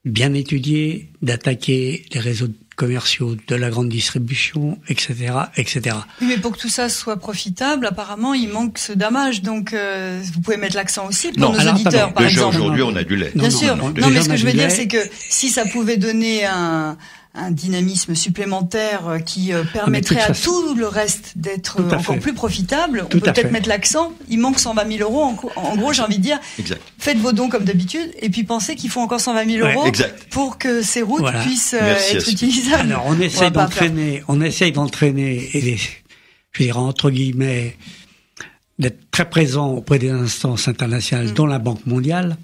bien étudié, d'attaquer les réseaux commerciaux de la grande distribution, etc., etc. Oui, mais pour que tout ça soit profitable, apparemment, il manque ce damage. Donc, vous pouvez mettre l'accent aussi pour nos auditeurs, par exemple. Déjà aujourd'hui, on a du lait. Bien sûr. Non, mais ce que je veux dire, c'est que si ça pouvait donner un dynamisme supplémentaire qui permettrait à tout le reste d'être encore plus profitable, on peut peut-être mettre l'accent. Il manque 120 000 euros. En gros, j'ai envie de dire, faites vos dons comme d'habitude, et puis pensez qu'il faut encore 120 000 euros pour que ces routes puissent être utilisables. Alors, on essaye d'entraîner, et je dirais entre guillemets, d'être très présent auprès des instances internationales, dont la Banque mondiale.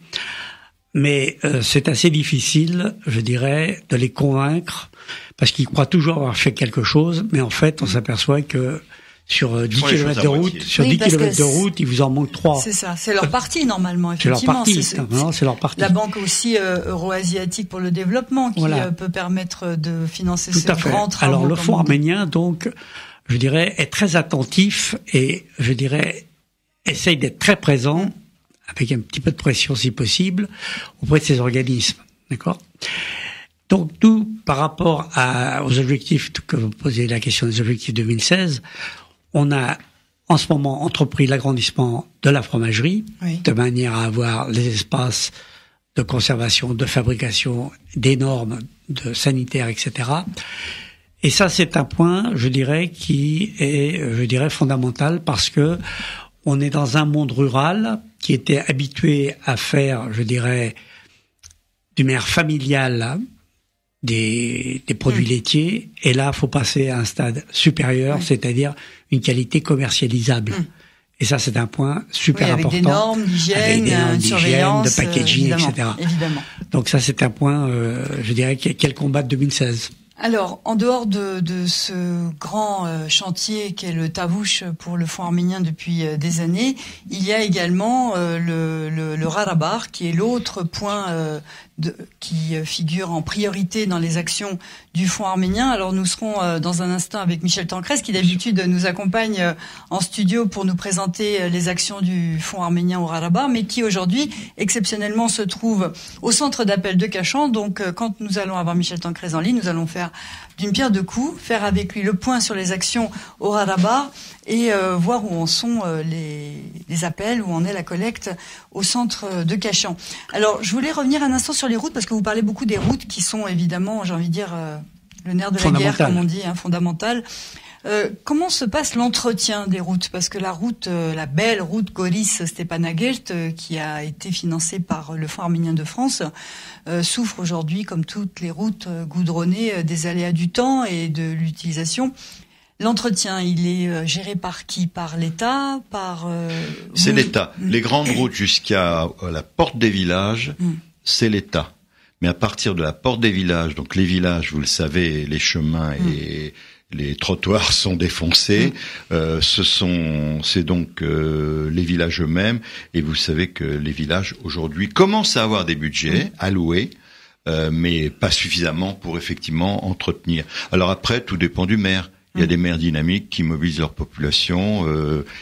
Mais c'est assez difficile, je dirais, de les convaincre, parce qu'ils croient toujours avoir fait quelque chose, mais en fait, on s'aperçoit que sur 10 km de route, il vous en manque 3. C'est ça, c'est leur parti normalement, effectivement. C'est leur parti. La banque aussi euro-asiatique pour le développement qui peut permettre de financer ces grands travaux. Alors le Fonds arménien, donc, je dirais, est très attentif et, je dirais, essaye d'être très présent, avec un petit peu de pression si possible, auprès de ces organismes. D'accord ? Donc, tout par rapport aux objectifs, que vous posez la question des objectifs 2016, on a en ce moment entrepris l'agrandissement de la fromagerie, de manière à avoir les espaces de conservation, de fabrication, des normes de sanitaires, etc. Et ça, c'est un point, je dirais, qui est, je dirais, fondamental, parce que on est dans un monde rural qui était habitué à faire, je dirais, d'une manière familiale des produits laitiers. Et là, il faut passer à un stade supérieur, c'est-à-dire une qualité commercialisable. Et ça, c'est un point super avec important. Des normes d'hygiène, de surveillance, de packaging, etc. Évidemment. Donc ça, c'est un point, je dirais, quel combat de 2016. Alors, en dehors de ce grand chantier qu'est le Tavouche pour le fonds arménien depuis des années, il y a également le Rarabar, qui est l'autre point qui figure en priorité dans les actions du fonds arménien. Alors, nous serons dans un instant avec Michel Tancresse, qui d'habitude nous accompagne en studio pour nous présenter les actions du fonds arménien au Rarabar, mais qui aujourd'hui, exceptionnellement, se trouve au centre d'appel de Cachan. Donc, quand nous allons avoir Michel Tancresse en ligne, nous allons faire d'une pierre deux coups, faire avec lui le point sur les actions au Rarabar et voir où en sont les appels, où en est la collecte au centre de Cachan. Alors, je voulais revenir un instant sur les routes, parce que vous parlez beaucoup des routes qui sont évidemment, j'ai envie de dire, le nerf de la guerre, comme on dit, fondamental. Comment se passe l'entretien des routes? Parce que la belle route Goris-Stepanakert, qui a été financée par le Fonds arménien de France, souffre aujourd'hui, comme toutes les routes goudronnées, des aléas du temps et de l'utilisation. L'entretien, il est géré par qui? Par l'État? C'est l'État. Les grandes routes jusqu'à la porte des villages, c'est l'État. Mais à partir de la porte des villages, donc les villages, vous le savez, les chemins et les trottoirs sont défoncés. C'est donc les villages eux-mêmes. Et vous savez que les villages aujourd'hui commencent à avoir des budgets alloués, mais pas suffisamment pour effectivement entretenir. Alors après, tout dépend du maire. Il y a des maires dynamiques qui mobilisent leur population,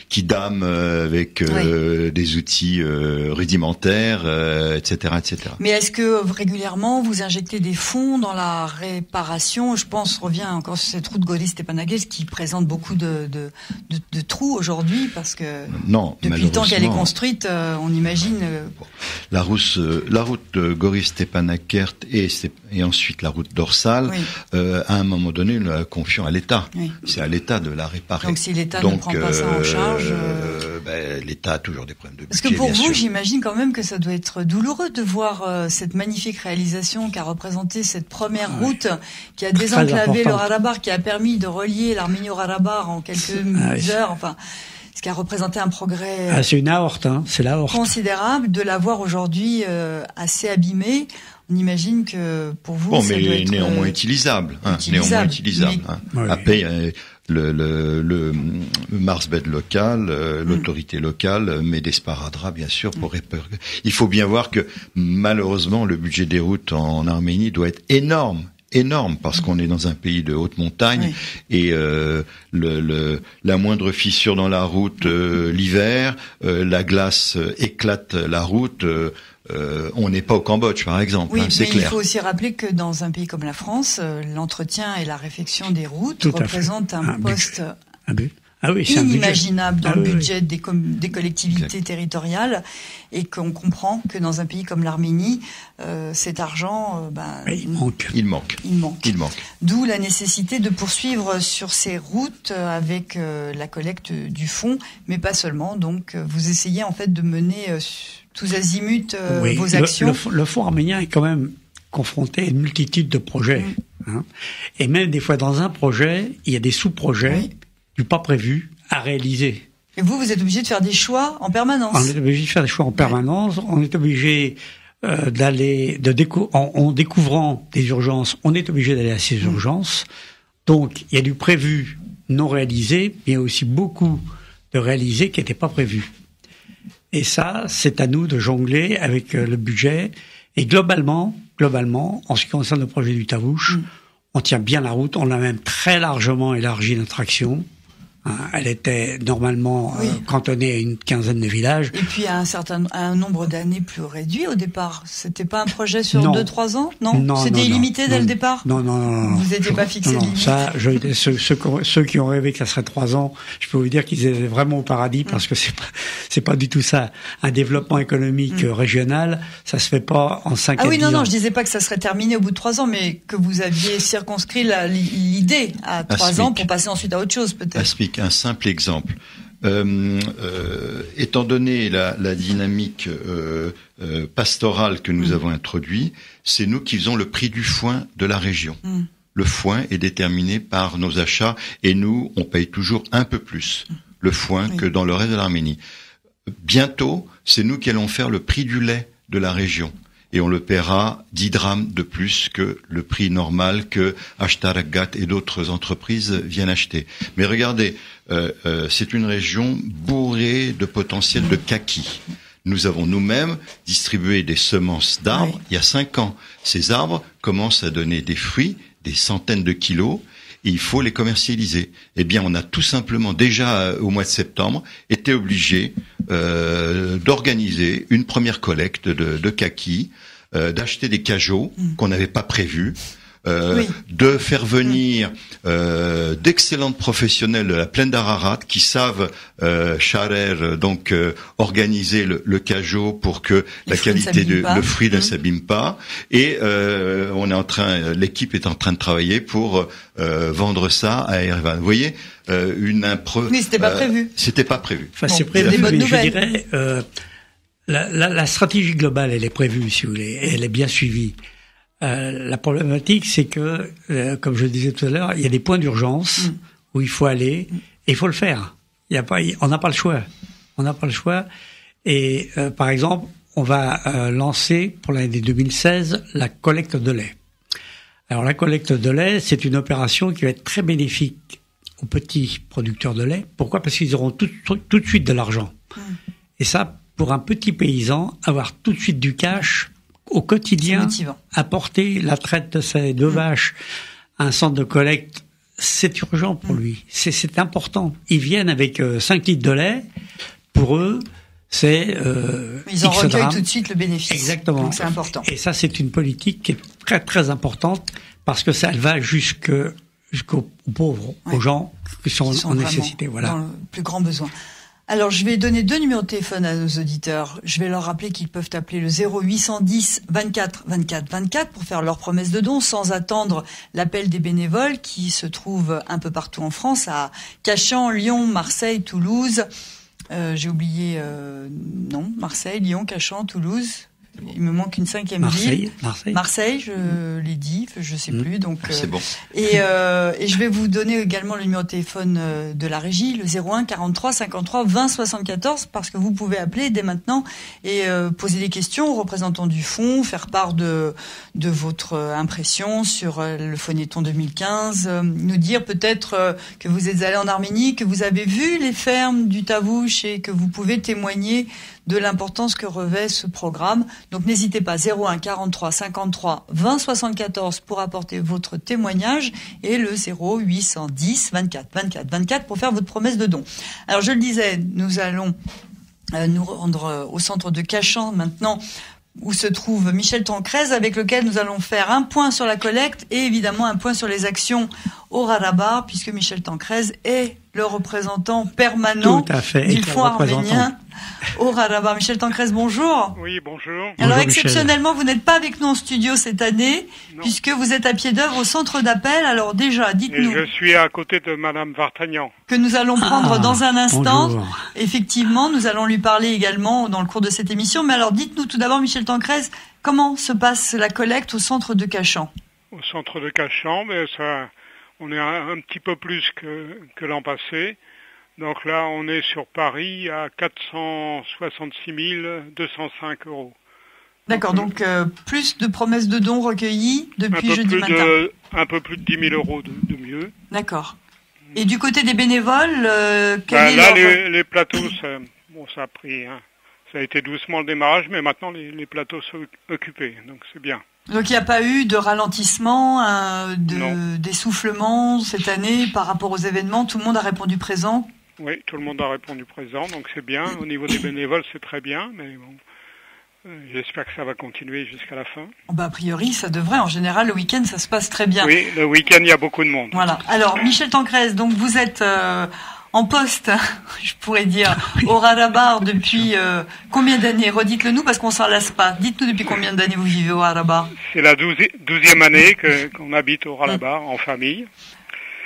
qui dament avec des outils rudimentaires, etc., etc. Mais est-ce que régulièrement vous injectez des fonds dans la réparation? Je revient encore sur cette route Goris-Stepanakert qui présente beaucoup de trous aujourd'hui, parce que depuis le temps qu'elle est construite, on imagine. La route Goris-Stepanakert et ensuite la route dorsale, à un moment donné, nous la confions à l'État. Oui. C'est à l'État de la réparer. Donc si l'État ne prend pas ça en charge... l'État a toujours des problèmes de budget. Parce que pour vous, j'imagine quand même que ça doit être douloureux de voir cette magnifique réalisation qu'a représenté cette première route qui a désenclavé le Rarabar, qui a permis de relier l'Arménie au Rarabar en quelques heures, ce qui a représenté un progrès c'est une aorte, c'est l'aorte. Considérable, de la voir aujourd'hui assez abîmée. On imagine que pour vous, ça doit être néanmoins utilisable. Néanmoins utilisable. Après, le Marsbed local, l'autorité locale met des sparadraps, bien sûr, pour réparer. Il faut bien voir que malheureusement, le budget des routes en Arménie doit être énorme, parce qu'on est dans un pays de haute montagne et la moindre fissure dans la route l'hiver, la glace éclate la route. On n'est pas au Cambodge, par exemple, c'est clair. Il faut aussi rappeler que dans un pays comme la France, l'entretien et la réfection des routes représentent un poste inimaginable dans le budget des collectivités territoriales, et qu'on comprend que dans un pays comme l'Arménie, cet argent, il manque. D'où la nécessité de poursuivre sur ces routes avec la collecte du fonds, mais pas seulement. Donc, vous essayez en fait de mener tous azimuts vos actions. Le fonds arménien est quand même confronté à une multitude de projets. Et même des fois dans un projet, il y a des sous-projets du pas prévu à réaliser. Et vous êtes obligé de faire des choix en permanence. On est obligé de faire des choix en permanence. On est obligé en découvrant des urgences, on est obligé d'aller à ces urgences. Donc, il y a du prévu non réalisé, mais il y a aussi beaucoup de réalisé qui n'étaient pas prévus. Et ça, c'est à nous de jongler avec le budget. Et globalement, en ce qui concerne le projet du Tavouche, on tient bien la route. On a même très largement élargi notre action. Elle était normalement cantonnée à une quinzaine de villages. Et puis à un nombre d'années plus réduit au départ. C'était pas un projet sur 2-3 ans? Non, c'était illimité dès le départ? Non. Vous n'étiez pas fixé de limite? Ça, ceux qui ont rêvé que ça serait 3 ans, je peux vous dire qu'ils étaient vraiment au paradis, parce que c'est pas du tout ça. Un développement économique régional, ça se fait pas en 5 ans. Non, je disais pas que ça serait terminé au bout de 3 ans, mais que vous aviez circonscrit l'idée à 3 ans pour passer ensuite à autre chose, peut-être. Un simple exemple. Étant donné la dynamique pastorale que nous avons introduite, c'est nous qui faisons le prix du foin de la région. Le foin est déterminé par nos achats et nous, on paye toujours un peu plus le foin que dans le reste de l'Arménie. Bientôt, c'est nous qui allons faire le prix du lait de la région. Et on le paiera 10 drachmes de plus que le prix normal que Ashtaragat et d'autres entreprises viennent acheter. Mais regardez, c'est une région bourrée de potentiel de kaki. Nous avons nous-mêmes distribué des semences d'arbres il y a 5 ans. Ces arbres commencent à donner des fruits, des centaines de kilos, et il faut les commercialiser. Eh bien, on a tout simplement déjà au mois de septembre été obligé d'organiser une première collecte de kaki, d'acheter des cajots qu'on n'avait pas prévus, de faire venir d'excellentes professionnels de la plaine d'Ararat qui savent donc organiser le cajot pour que la qualité le fruit ne s'abîme pas. Et l'équipe est en train de travailler pour vendre ça à Erevan. Vous voyez, mais c'était pas prévu. C'était pas prévu. Enfin, c'est prévu, mais je dirais la stratégie globale, elle est prévue, si vous voulez, et elle est bien suivie. La problématique, c'est que, comme je le disais tout à l'heure, il y a des points d'urgence où il faut aller et il faut le faire. On n'a pas le choix. On n'a pas le choix. Et par exemple, on va lancer pour l'année 2016 la collecte de lait. Alors la collecte de lait, c'est une opération qui va être très bénéfique aux petits producteurs de lait. Pourquoi ? Parce qu'ils auront tout de suite de l'argent. Et ça, pour un petit paysan, avoir tout de suite du cash au quotidien, apporter la traite de ces 2 vaches à un centre de collecte, c'est urgent pour lui. C'est important. Ils viennent avec 5 litres de lait. Pour eux, c'est ils en recueillent tout de suite le bénéfice. Exactement. Donc c'est important. Et ça, c'est une politique qui est très très importante parce que ça va jusqu'aux pauvres, aux gens qui sont en nécessité. Voilà. Dans le plus grand besoin. Alors, je vais donner 2 numéros de téléphone à nos auditeurs. Je vais leur rappeler qu'ils peuvent appeler le 0810 24 24 24 pour faire leur promesse de don sans attendre l'appel des bénévoles qui se trouvent un peu partout en France, à Cachan, Lyon, Marseille, Toulouse. J'ai oublié, Marseille, Lyon, Cachan, Toulouse. Il me manque une 5e ville. Marseille, je l'ai dit, je sais plus. Donc c'est bon. Et je vais vous donner également le numéro de téléphone de la régie, le 01 43 53 20 74, parce que vous pouvez appeler dès maintenant et poser des questions aux représentants du fonds, faire part de votre impression sur le Phonéton 2015, nous dire peut-être que vous êtes allé en Arménie, que vous avez vu les fermes du Tavouche et que vous pouvez témoigner de l'importance que revêt ce programme. Donc n'hésitez pas, 01 43 53 20 74 pour apporter votre témoignage et le 0810 24 24 24 pour faire votre promesse de don. Alors je le disais, nous allons nous rendre au centre de Cachan maintenant, où se trouve Michel Tancrez, avec lequel nous allons faire un point sur la collecte et évidemment un point sur les actions au Rarabar, puisque Michel Tancrez est le représentant permanent du Fonds arménien au Rarabar. Michel Tancrez, bonjour. Oui, bonjour. Alors exceptionnellement, vous n'êtes pas avec nous en studio cette année, puisque vous êtes à pied d'œuvre au centre d'appel. Alors déjà, dites-nous. Et je suis à côté de Madame Vartagnan. Que nous allons prendre dans un instant. Bonjour. Effectivement, nous allons lui parler également dans le cours de cette émission. Mais alors dites-nous tout d'abord, Michel Tancrez, comment se passe la collecte au centre de Cachan ? Au centre de Cachan, on est un petit peu plus que l'an passé. Donc là, on est sur Paris à 466 205 €. D'accord, donc plus de promesses de dons recueillies depuis jeudi matin. Un peu plus de 10 000 € de mieux. D'accord. Et du côté des bénévoles, les plateaux, ça a pris, ça a été doucement le démarrage, mais maintenant les plateaux sont occupés, donc c'est bien. Donc il n'y a pas eu de ralentissement, d'essoufflement cette année par rapport aux événements, tout le monde a répondu présent? Oui, tout le monde a répondu présent, donc c'est bien. Au niveau des bénévoles, c'est très bien, mais bon, j'espère que ça va continuer jusqu'à la fin. A priori, ça devrait. En général, le week-end, ça se passe très bien. Oui, le week-end, il y a beaucoup de monde. Voilà. Alors, Michel Tancrez, donc vous êtes en poste, je pourrais dire, au Rarabar depuis combien d'années? Redites-le nous, parce qu'on s'en lasse pas. Dites-nous depuis combien d'années vous vivez au Rarabar? C'est la 12e année qu'on habite au Rarabar en famille.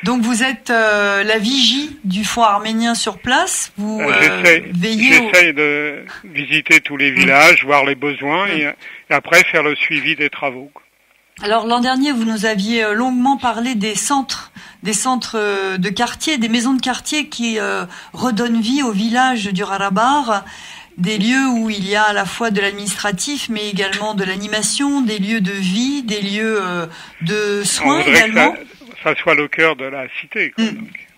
Donc vous êtes la vigie du Fonds arménien sur place. Vous j'essaye de visiter tous les villages, voir les besoins et après faire le suivi des travaux. Alors l'an dernier, vous nous aviez longuement parlé des centres des centres de quartier, des maisons de quartier qui redonnent vie au village du Rarabar, des lieux où il y a à la fois de l'administratif, mais également de l'animation, des lieux de vie, des lieux de soins également. Que ça soit le cœur de la cité.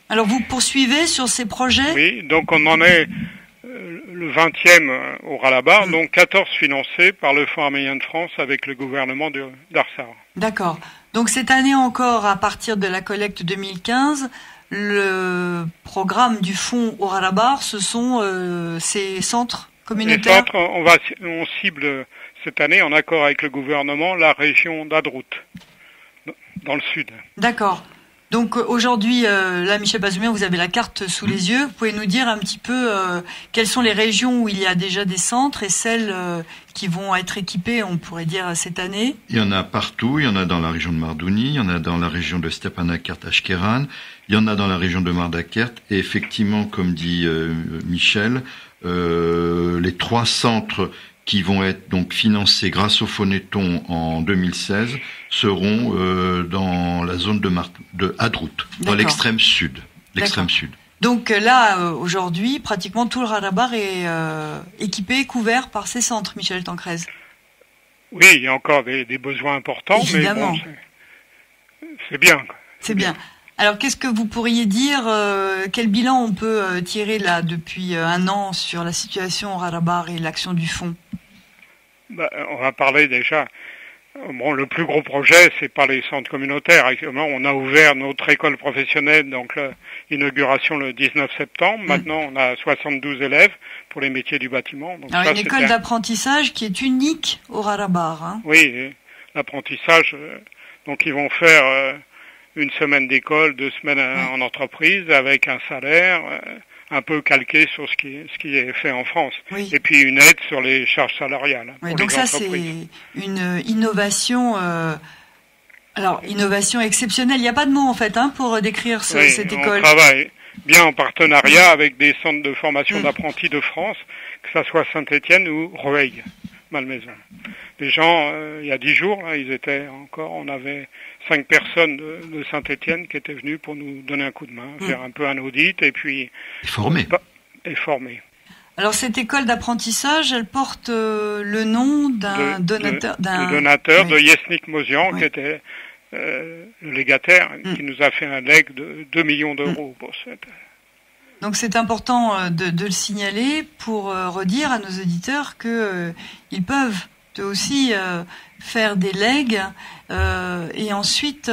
Alors vous poursuivez sur ces projets ? Oui, donc on en est le 20e au Rarabar, donc 14 financés par le Fonds arménien de France avec le gouvernement d'Arsar. D'accord. Donc cette année encore, à partir de la collecte 2015, le programme du Fonds au Rarabar, ce sont ces centres communautaires. Les centres, on cible cette année, en accord avec le gouvernement, la région d'Adrout, dans le sud. D'accord. Donc aujourd'hui, là, Michel Bazoumian, vous avez la carte sous les yeux. Vous pouvez nous dire un petit peu quelles sont les régions où il y a déjà des centres et celles qui vont être équipées, on pourrait dire, cette année ? Il y en a partout. Il y en a dans la région de Mardouni, il y en a dans la région de Stepanakert-Ashkeran, il y en a dans la région de Mardakert. Et effectivement, comme dit Michel, les 3 centres qui vont être donc financés grâce au Phonéton en 2016 seront dans la zone de Hadrout, dans l'extrême sud. Sud. Donc là, aujourd'hui, pratiquement tout le Rarabar est équipé, couvert par ces centres, Michel Tancrez. Oui, il y a encore des besoins importants, évidemment. Mais bon, c'est bien. C'est bien. Alors, qu'est-ce que vous pourriez dire, quel bilan on peut tirer là depuis un an sur la situation au Rarabar et l'action du Fonds ? On va parler déjà. Bon, le plus gros projet, c'est pas les centres communautaires. Actuellement, on a ouvert notre école professionnelle, donc l'inauguration le 19 septembre. Maintenant, on a 72 élèves pour les métiers du bâtiment. Donc alors, une école d'apprentissage qui est unique au Rarabar. Hein. Oui, l'apprentissage. Donc, ils vont faire une semaine d'école, 2 semaines en entreprise, avec un salaire un peu calqué sur ce qui est fait en France. Oui. Et puis une aide sur les charges salariales. Oui, donc ça, c'est une innovation... innovation exceptionnelle. Il n'y a pas de mot, en fait, pour décrire cette école. On travaille bien en partenariat avec des centres de formation d'apprentis de France, que ça soit Saint-Étienne ou Rueil, Malmaison. Les gens, il y a 10 jours, là, on avait 5 personnes de Saint-Étienne qui étaient venues pour nous donner un coup de main, faire un peu un audit et puis... Former. Alors cette école d'apprentissage, elle porte le nom d'un donateur... de Yesnik Mozian, qui était le légataire, qui nous a fait un legs de 2 millions d'euros pour cette... Donc c'est important de le signaler pour redire à nos auditeurs qu'ils peuvent eux aussi faire des legs et ensuite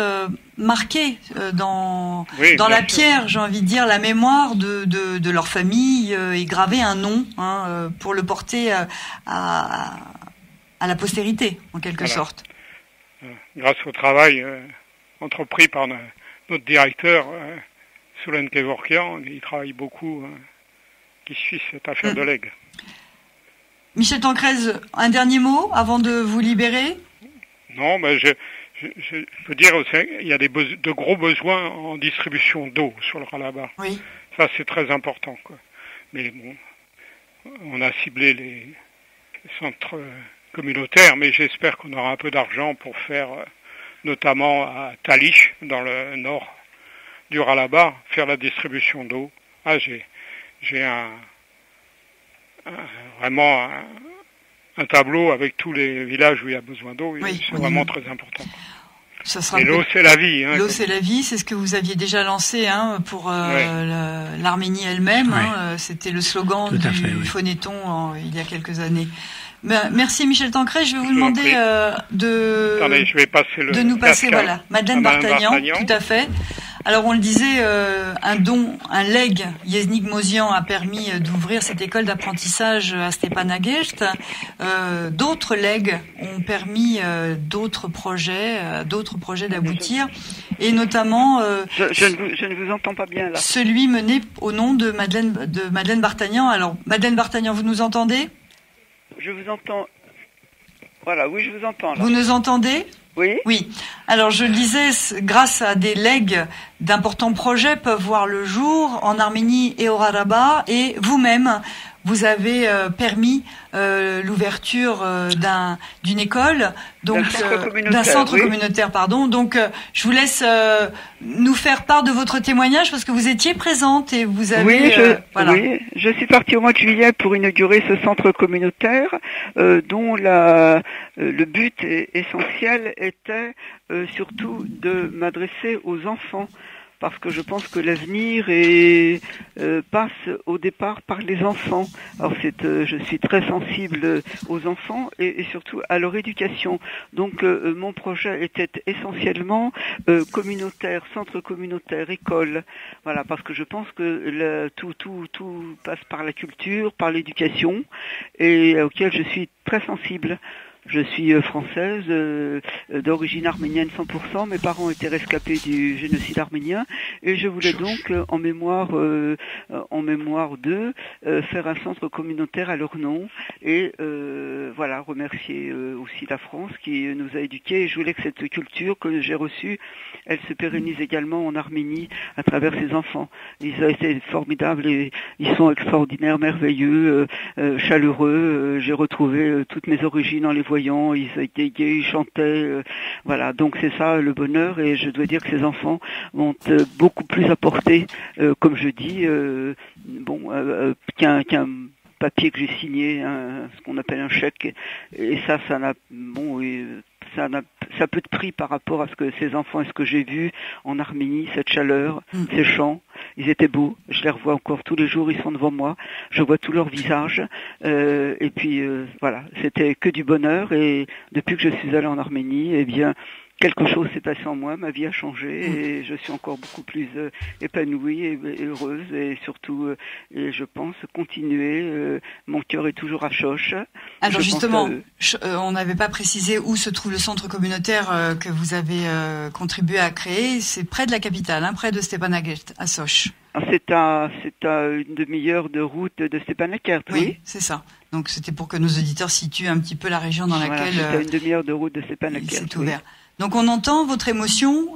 marquer dans la pierre, j'ai envie de dire, la mémoire de leur famille et graver un nom pour le porter à la postérité, en quelque sorte. Grâce au travail entrepris par notre directeur, Soulen Kevorkian, il travaille beaucoup, qui suit cette affaire de legs. Michel Tancrez, un dernier mot avant de vous libérer ? Non, mais je peux dire aussi qu'il y a de gros besoins en distribution d'eau sur le Rarabar. Oui. Ça, c'est très important, quoi. Mais bon, on a ciblé les centres communautaires, mais j'espère qu'on aura un peu d'argent pour faire, notamment à Talich, dans le nord du Rarabar, faire la distribution d'eau. Ah, j'ai vraiment un tableau avec tous les villages où il y a besoin d'eau. Oui, c'est vraiment très important. Et l'eau, c'est la vie. L'eau, c'est la vie. C'est ce que vous aviez déjà lancé pour l'Arménie elle-même. Oui. C'était le slogan du Phonéton il y a quelques années. Merci Michel Tancrez. Je vais vous demander de nous passer Madeleine Bartagnan, tout à fait. Alors on le disait, un legs Yesnik Mozian a permis d'ouvrir cette école d'apprentissage à Stepanakert. D'autres legs ont permis d'autres projets d'aboutir, et notamment je ne vous entends pas bien là. Celui mené au nom de Madeleine Bartagnan. Alors Madeleine Bartagnan, vous nous entendez ? Je vous entends. Voilà, oui, je vous entends. Là. Vous nous entendez ? Oui. Oui. Alors je le disais, grâce à des legs, d'importants projets peuvent voir le jour en Arménie et au Rarabar. Et vous-même, vous avez permis l'ouverture d'une école, donc d'un centre communautaire, pardon. Donc, je vous laisse nous faire part de votre témoignage parce que vous étiez présente et vous avez. Oui, je suis partie au mois de juillet pour inaugurer ce centre communautaire, dont le but essentiel était surtout de m'adresser aux enfants. Parce que je pense que l'avenir passe au départ par les enfants. Alors je suis très sensible aux enfants et surtout à leur éducation. Donc mon projet était essentiellement communautaire, centre communautaire, école. Voilà, parce que je pense que tout passe par la culture, par l'éducation, et auquel je suis très sensible. Je suis française, d'origine arménienne 100%. Mes parents étaient rescapés du génocide arménien et je voulais donc, en mémoire d'eux, faire un centre communautaire à leur nom et remercier aussi la France qui nous a éduqués. Et je voulais que cette culture que j'ai reçue, elle se pérennise également en Arménie à travers ses enfants. Ils ont été formidables et ils sont extraordinaires, merveilleux, chaleureux. J'ai retrouvé toutes mes origines en les voyant, ils étaient gays, ils chantaient, voilà, donc c'est ça le bonheur et je dois dire que ces enfants m'ont beaucoup plus apporté, comme je dis, qu'un papier que j'ai signé, ce qu'on appelle un chèque, et ça n'a peu de prix par rapport à ce que ces enfants et ce que j'ai vu en Arménie, cette chaleur, ces chants, ils étaient beaux, je les revois encore tous les jours, ils sont devant moi, je vois tous leurs visages, et puis voilà, c'était que du bonheur et depuis que je suis allée en Arménie, eh bien quelque chose s'est passé en moi, ma vie a changé et je suis encore beaucoup plus épanouie et heureuse et surtout, et je pense continuer. Mon cœur est toujours à Choche. Alors justement, on n'avait pas précisé où se trouve le centre communautaire que vous avez contribué à créer. C'est près de la capitale, près de Stepanakert, à Soch. C'est à une demi-heure de route de Stepanakert, oui. C'est ça. Donc c'était pour que nos auditeurs situent un petit peu la région dans laquelle c'est à une demi-heure de route de Stepanakert. C'est ouvert. Donc on entend votre émotion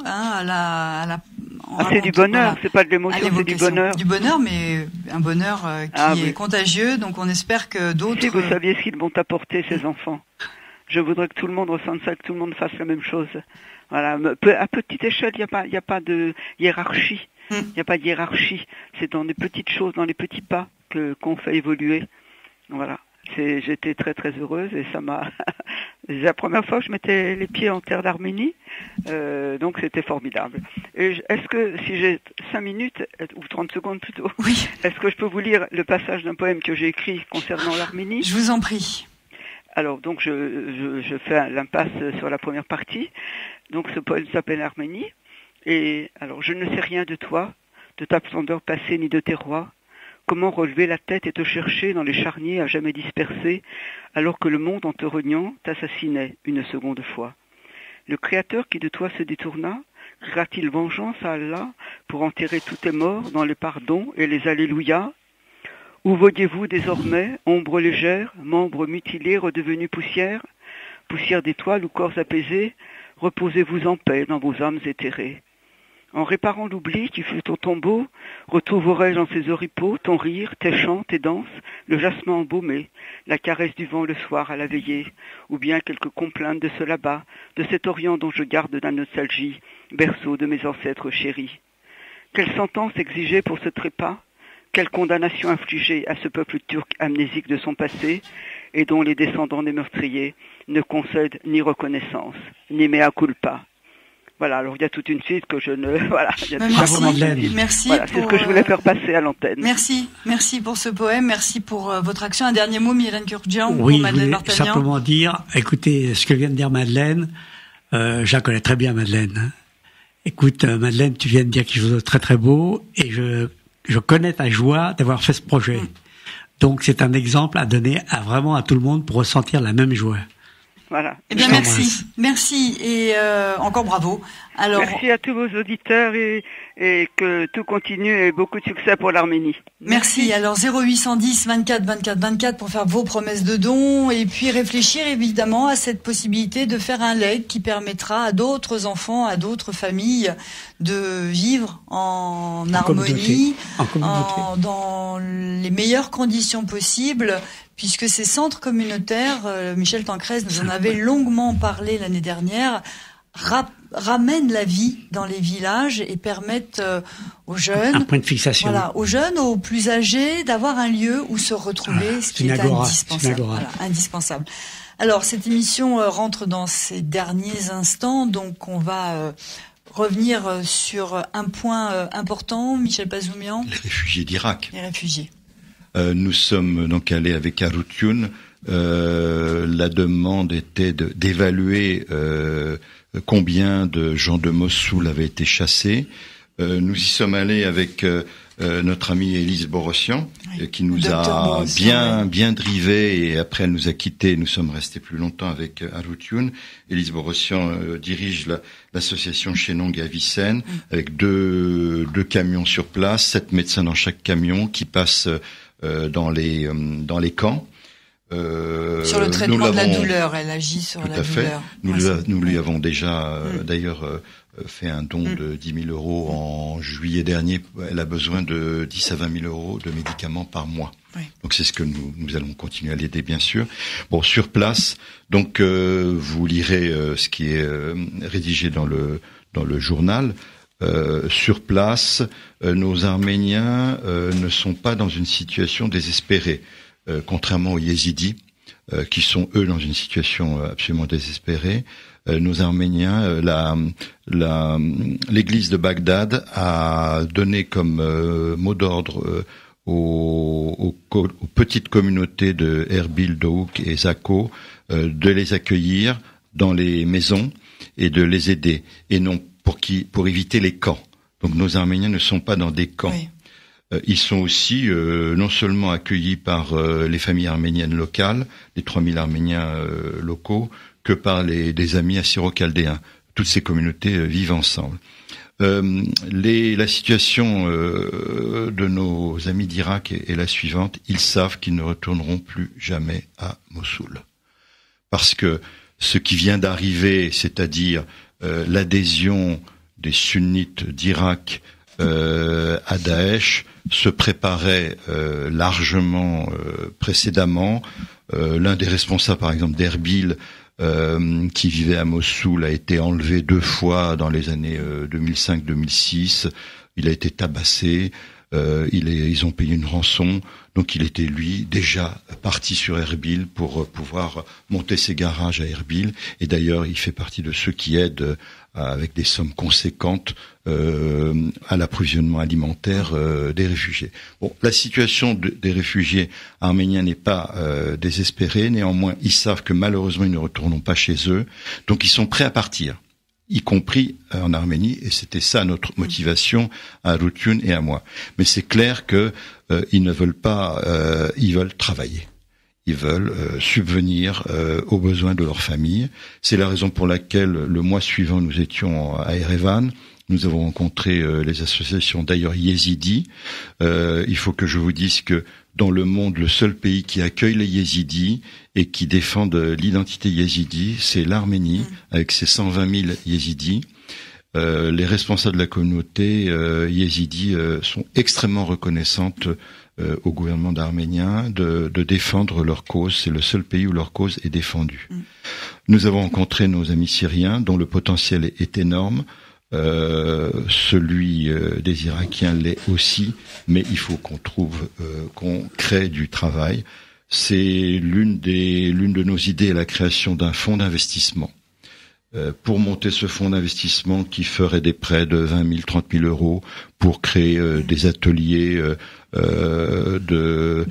c'est du bonheur, c'est pas de l'émotion, c'est du bonheur. Du bonheur, mais un bonheur qui est contagieux, donc on espère que d'autres... Si vous saviez ce qu'ils m'ont apporté, ces enfants. Je voudrais que tout le monde ressente ça, que tout le monde fasse la même chose. Voilà, à petite échelle, il n'y a pas de hiérarchie. Il n'y a pas de hiérarchie. C'est dans les petites choses, dans les petits pas qu'on fait évoluer. Voilà. J'étais très très heureuse et ça m'a... C'est la première fois que je mettais les pieds en terre d'Arménie, donc c'était formidable. Et est-ce que, si j'ai 5 minutes, ou 30 secondes plutôt, oui. Est-ce que je peux vous lire le passage d'un poème que j'ai écrit concernant l'Arménie ? Je vous en prie. Alors donc je fais l'impasse sur la première partie. Donc ce poème s'appelle Arménie. Et alors je ne sais rien de toi, de ta splendeur passée ni de tes rois. Comment relever la tête et te chercher dans les charniers à jamais dispersés, alors que le monde en te reniant t'assassinait une seconde fois. Le Créateur qui de toi se détourna, criera-t-il vengeance à Allah pour enterrer tous tes morts dans les pardons et les alléluia? Où voyez-vous désormais, ombre légère, membres mutilés redevenus poussière, poussière d'étoiles ou corps apaisés, reposez-vous en paix dans vos âmes éthérées. En réparant l'oubli qui fut ton tombeau, retrouverai-je dans ces oripeaux ton rire, tes chants, tes danses, le jasmin embaumé, la caresse du vent le soir à la veillée, ou bien quelques complaintes de ce là-bas, de cet Orient dont je garde la nostalgie, berceau de mes ancêtres chéris. Quelle sentence exiger pour ce trépas? Quelle condamnation infliger à ce peuple turc amnésique de son passé, et dont les descendants des meurtriers ne concèdent ni reconnaissance, ni mea culpa? Voilà, alors il y a toute une suite que je ne... Voilà, merci. Voilà, c'est ce que je voulais faire passer à l'antenne. Merci pour ce poème, merci pour votre action. Un dernier mot, Mylène Kurkdjian, pour Madeleine Martagnan. Oui, simplement dire, écoutez, ce que vient de dire Madeleine, je la connais très bien, Madeleine. Écoute, Madeleine, tu viens de dire quelque chose de très très beau, et je connais ta joie d'avoir fait ce projet. Donc c'est un exemple à donner vraiment à tout le monde pour ressentir la même joie. Voilà. Eh bien, merci et encore bravo. Alors, merci à tous vos auditeurs et que tout continue et beaucoup de succès pour l'Arménie. Merci. Alors 0810 24 24 24 pour faire vos promesses de dons et puis réfléchir évidemment à cette possibilité de faire un legs qui permettra à d'autres enfants, à d'autres familles de vivre en harmonie, dans les meilleures conditions possibles. Puisque ces centres communautaires, Michel Tancresse nous en avait longuement parlé l'année dernière, ramènent la vie dans les villages et permettent aux jeunes, un point de fixation. Voilà, aux jeunes, aux plus âgés, d'avoir un lieu où se retrouver, ce qui est indispensable. Voilà, indispensable. Alors, cette émission rentre dans ses derniers instants, donc on va revenir sur un point important, Michel Pazoumian. Les réfugiés d'Irak. Les réfugiés. Nous sommes donc allés avec Arutun. La demande était d'évaluer combien de gens de Mossoul avaient été chassés. Nous y sommes allés avec notre amie Élise Borossian, qui nous a bien drivé, et après elle nous a quittés. Nous sommes restés plus longtemps avec Arutun. Élise Borossian dirige l'association Chenong à Vicenne, avec deux camions sur place, 7 médecins dans chaque camion qui passent dans les camps. Sur le traitement de la douleur, elle agit sur la douleur. Nous lui avons déjà d'ailleurs fait un don de 10 000 euros en juillet dernier. Elle a besoin de 10 à 20 000 euros de médicaments par mois. Oui. Donc c'est ce que nous allons continuer à l'aider, bien sûr. Bon, sur place, donc vous lirez ce qui est rédigé dans le journal. Sur place, nos Arméniens ne sont pas dans une situation désespérée. Contrairement aux Yézidis, qui sont eux dans une situation absolument désespérée, nos Arméniens, l'église de Bagdad a donné comme mot d'ordre aux petites communautés de Erbil, Dohuk et Zako de les accueillir dans les maisons et de les aider, et non pour éviter les camps. Donc nos Arméniens ne sont pas dans des camps. Oui. Ils sont aussi non seulement accueillis par les familles arméniennes locales, les 3000 Arméniens locaux, que par des amis assyro-chaldéens. Toutes ces communautés vivent ensemble. La situation de nos amis d'Irak est la suivante. Ils savent qu'ils ne retourneront plus jamais à Mossoul. Parce que ce qui vient d'arriver, c'est-à-dire l'adhésion des sunnites d'Irak à Daesh, se préparait largement précédemment. L'un des responsables, par exemple, d'Erbil, qui vivait à Mossoul, a été enlevé 2 fois dans les années 2005-2006. Il a été tabassé. Ils ont payé une rançon. Donc il était, lui, déjà parti sur Erbil pour pouvoir monter ses garages à Erbil. Et d'ailleurs, il fait partie de ceux qui aident avec des sommes conséquentes à l'approvisionnement alimentaire des réfugiés. Bon, la situation des réfugiés arméniens n'est pas désespérée. Néanmoins, ils savent que malheureusement, ils ne retourneront pas chez eux. Donc ils sont prêts à partir, y compris en Arménie, et c'était ça notre motivation à Arutun et à moi. Mais c'est clair que ils ne veulent pas, ils veulent travailler. Ils veulent subvenir aux besoins de leur famille. C'est la raison pour laquelle le mois suivant, nous étions à Erevan. Nous avons rencontré les associations, d'ailleurs yézidis. Il faut que je vous dise que dans le monde, le seul pays qui accueille les yézidis et qui défendent l'identité yézidi, c'est l'Arménie, avec ses 120 000 yézidis. Les responsables de la communauté yézidi sont extrêmement reconnaissantes au gouvernement arménien de défendre leur cause. C'est le seul pays où leur cause est défendue. Nous avons rencontré nos amis syriens, dont le potentiel est énorme. Celui des Irakiens l'est aussi, mais il faut qu'on crée du travail. C'est l'une de nos idées, la création d'un fonds d'investissement. Pour monter ce fonds d'investissement qui ferait des prêts de 20 000, 30 000 euros pour créer des ateliers de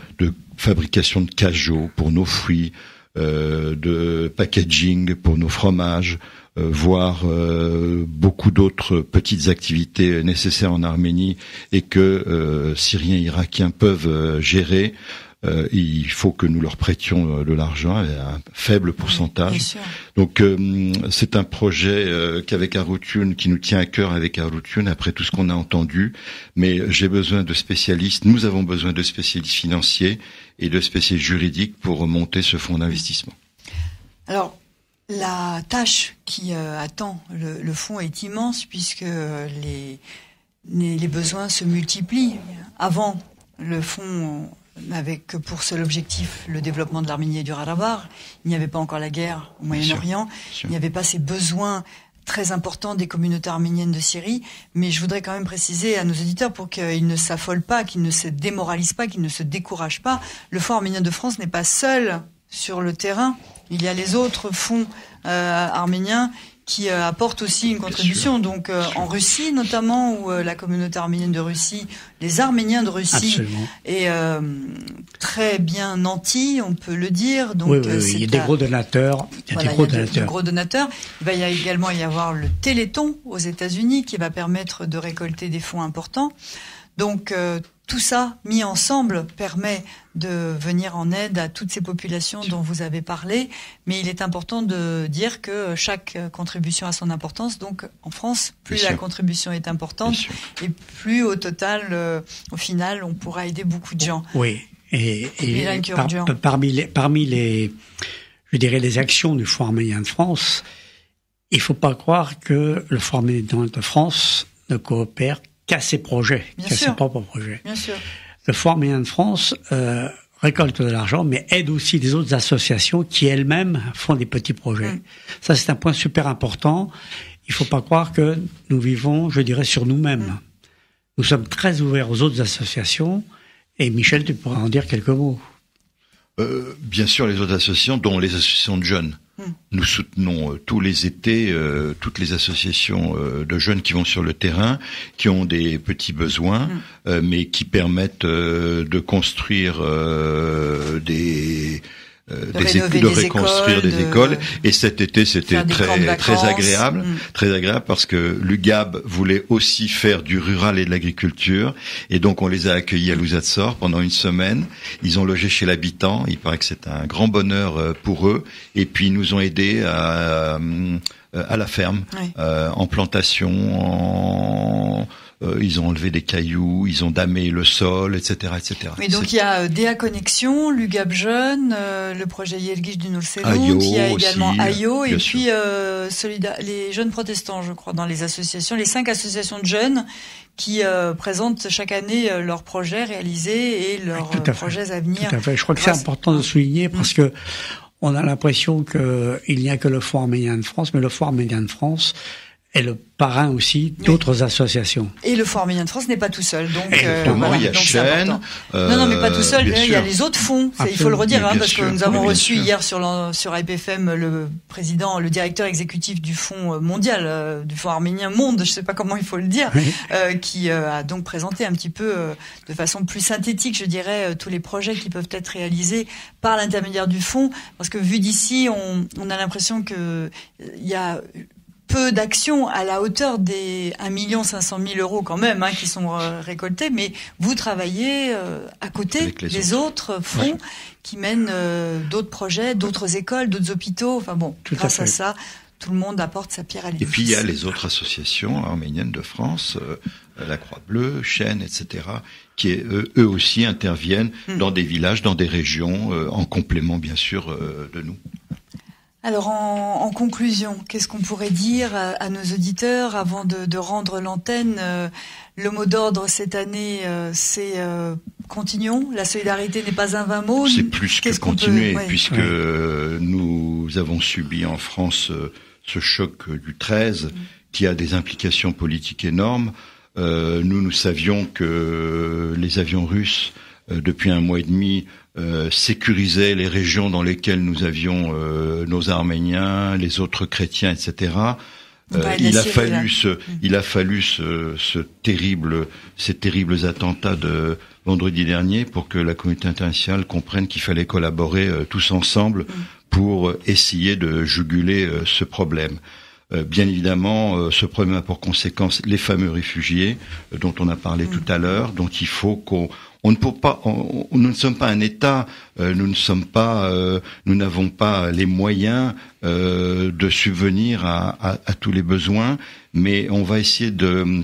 fabrication de cajots pour nos fruits, de packaging pour nos fromages, voire beaucoup d'autres petites activités nécessaires en Arménie et que Syriens et Irakiens peuvent gérer. il faut que nous leur prêtions de l'argent à un faible pourcentage. Donc c'est un projet qu'avec Arutune, qui nous tient à cœur avec Arutune, après tout ce qu'on a entendu, mais j'ai besoin de spécialistes, nous avons besoin de spécialistes financiers et de spécialistes juridiques pour monter ce fonds d'investissement. Alors, la tâche qui attend le fonds est immense, puisque les besoins se multiplient. Avant, le fonds n'avait que pour seul objectif le développement de l'Arménie et du Haut-Karabakh. Il n'y avait pas encore la guerre au Moyen-Orient. Il n'y avait pas ces besoins très importants des communautés arméniennes de Syrie. Mais je voudrais quand même préciser à nos auditeurs, pour qu'ils ne s'affolent pas, qu'ils ne se démoralisent pas, qu'ils ne se découragent pas, le Fonds arménien de France n'est pas seul sur le terrain. Il y a les autres fonds arméniens qui apportent aussi une contribution. Donc en Russie notamment, où la communauté arménienne de Russie, les Arméniens de Russie, est très bien nantie, on peut le dire. Donc, oui, il y a des gros donateurs. Il y a des gros donateurs. Il va également y avoir le Téléthon aux États-Unis qui va permettre de récolter des fonds importants. Donc tout ça mis ensemble permet de venir en aide à toutes ces populations dont vous avez parlé, mais il est important de dire que chaque contribution a son importance. Donc en France, plus la contribution est importante et plus au total, au final, on pourra aider beaucoup de gens. Oui, et parmi les, je dirais, les actions du Fonds arménien de France, il faut pas croire que le Fonds arménien de France ne coopère qu'à ses projets, qu'à ses propres projets. Bien sûr. Le Fonds arménien de France récolte de l'argent, mais aide aussi des autres associations qui elles-mêmes font des petits projets. Ça, c'est un point super important. Il faut pas croire que nous vivons, je dirais, sur nous-mêmes. Nous sommes très ouverts aux autres associations. Et Michel, tu pourras en dire quelques mots. Bien sûr, les autres associations, dont les associations de jeunes. Nous soutenons tous les étés toutes les associations de jeunes qui vont sur le terrain, qui ont des petits besoins, mais qui permettent de construire de reconstruire des écoles. Et cet été, c'était très agréable, parce que l'UGAB voulait aussi faire du rural et de l'agriculture, et donc on les a accueillis à Louzatsor pendant une semaine. Ils ont logé chez l'habitant. Il paraît que c'est un grand bonheur pour eux. Et puis ils nous ont aidés à la ferme, en plantation, ils ont enlevé des cailloux, ils ont damé le sol, etc., etc. Oui, donc il y a DA Connexion, l'UGAB Jeune, le projet Yelgish du Nolseloun, il y a également AYO, et puis les jeunes protestants, je crois, dans les associations, les 5 associations de jeunes qui présentent chaque année leurs projets réalisés et leurs projets à venir. Tout à fait. Je crois que c'est important de souligner parce que on a l'impression qu'il n'y a que le Fonds arménien de France, mais le Fonds arménien de France est le parrain aussi d'autres associations. Et le Fonds arménien de France n'est pas tout seul. Donc, il y a Chêne. Non, mais pas tout seul. Il y a les autres fonds. Il faut le redire, parce que nous avons reçu hier sur IPFM le président, le directeur exécutif du Fonds mondial, du Fonds arménien monde, je sais pas comment il faut le dire, qui a donc présenté un petit peu de façon plus synthétique, je dirais, tous les projets qui peuvent être réalisés par l'intermédiaire du fonds. Parce que vu d'ici, on a l'impression que il y a peu d'actions à la hauteur des 1 500 000 euros quand même qui sont récoltés, mais vous travaillez à côté des autres fonds qui mènent d'autres projets, d'autres écoles, d'autres hôpitaux. Enfin bon, grâce à ça, tout le monde apporte sa pierre à l'édifice. Et puis il y a les autres associations arméniennes de France, la Croix-Bleue, Chêne, etc., qui eux aussi interviennent dans des villages, dans des régions, en complément bien sûr de nous. Alors en conclusion, qu'est-ce qu'on pourrait dire à nos auditeurs avant de rendre l'antenne? Le mot d'ordre cette année, c'est continuons. La solidarité n'est pas un vain mot. C'est plus que continuer, puisque nous avons subi en France ce choc du 13 qui a des implications politiques énormes. Nous savions que les avions russes, depuis 1 mois et demi, sécurisaient les régions dans lesquelles nous avions nos Arméniens, les autres chrétiens, etc. Il a fallu ces terribles attentats de vendredi dernier pour que la communauté internationale comprenne qu'il fallait collaborer tous ensemble pour essayer de juguler ce problème. Bien évidemment, ce problème a pour conséquence les fameux réfugiés dont on a parlé tout à l'heure, dont il faut qu'on on ne peut pas, nous ne sommes pas un État, nous n'avons pas les moyens de subvenir à tous les besoins, mais on va essayer de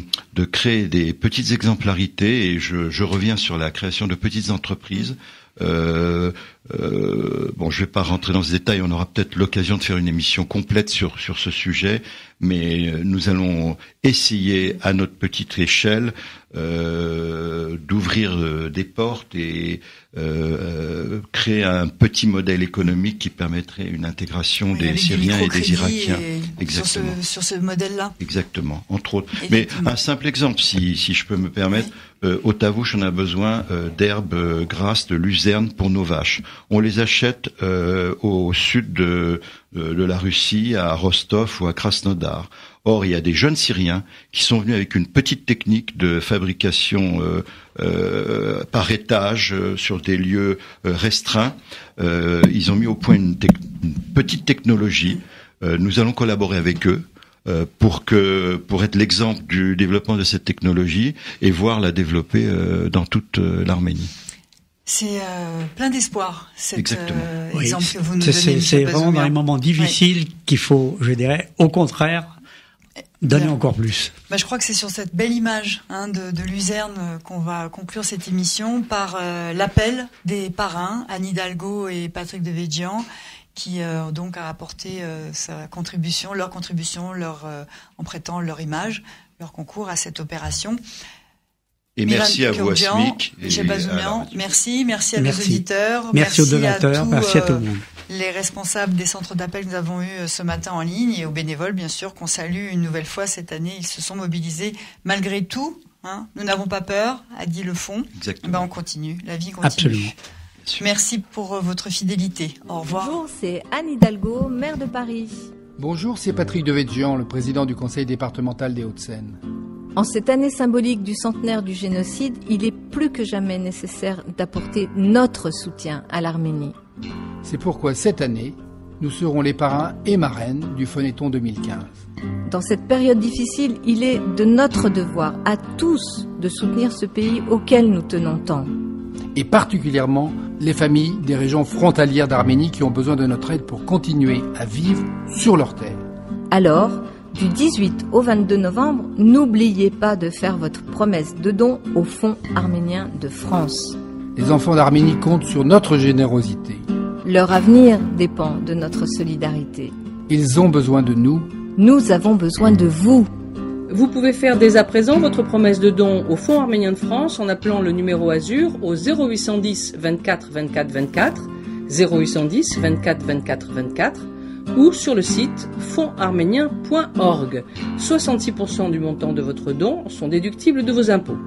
créer des petites exemplarités, et je reviens sur la création de petites entreprises. Je vais pas rentrer dans ce détail, on aura peut-être l'occasion de faire une émission complète sur ce sujet, mais nous allons essayer à notre petite échelle d'ouvrir des portes et créer un petit modèle économique qui permettrait une intégration des Syriens et des Irakiens. Exactement. Sur ce modèle-là. Exactement, entre autres. Mais un simple exemple, si je peux me permettre. Au Tavouche, on a besoin d'herbes grasses, de luzerne pour nos vaches. On les achète au sud de la Russie, à Rostov ou à Krasnodar. Or, il y a des jeunes Syriens qui sont venus avec une petite technique de fabrication par étage sur des lieux restreints. Ils ont mis au point une petite technologie. Nous allons collaborer avec eux. Pour être l'exemple du développement de cette technologie et voir la développer dans toute l'Arménie. C'est plein d'espoir, cet exemple oui, que vous nous donnez. C'est vraiment dans les moments difficiles qu'il faut, je dirais, au contraire, donner encore plus. Je crois que c'est sur cette belle image de luzerne qu'on va conclure cette émission par l'appel des parrains, Anne Hidalgo et Patrick Devedjian, qui donc a apporté leur contribution, en prêtant leur image, leur concours à cette opération. Et merci à vous, Asmic. Merci à nos auditeurs. Merci aux donateurs, merci à tout le monde. Les responsables des centres d'appel que nous avons eus ce matin en ligne et aux bénévoles, bien sûr, qu'on salue une nouvelle fois cette année. Ils se sont mobilisés malgré tout. Nous n'avons pas peur, a dit le fond. Exactement. On continue, la vie continue. Absolument. Merci pour votre fidélité. Au revoir. Bonjour, c'est Anne Hidalgo, maire de Paris. Bonjour, c'est Patrick Devedjian, le président du conseil départemental des Hauts-de-Seine. En cette année symbolique du centenaire du génocide, il est plus que jamais nécessaire d'apporter notre soutien à l'Arménie. C'est pourquoi cette année, nous serons les parrains et marraines du Phonéton 2015. Dans cette période difficile, il est de notre devoir à tous de soutenir ce pays auquel nous tenons tant. Et particulièrement les familles des régions frontalières d'Arménie qui ont besoin de notre aide pour continuer à vivre sur leur terre. Alors, du 18 au 22 novembre, n'oubliez pas de faire votre promesse de don au Fonds arménien de France. Les enfants d'Arménie comptent sur notre générosité. Leur avenir dépend de notre solidarité. Ils ont besoin de nous. Nous avons besoin de vous. Vous pouvez faire dès à présent votre promesse de don au Fonds arménien de France en appelant le numéro Azur au 0810 24 24 24, 0810 24 24 24 ou sur le site fondsarménien.org. 66% du montant de votre don sont déductibles de vos impôts.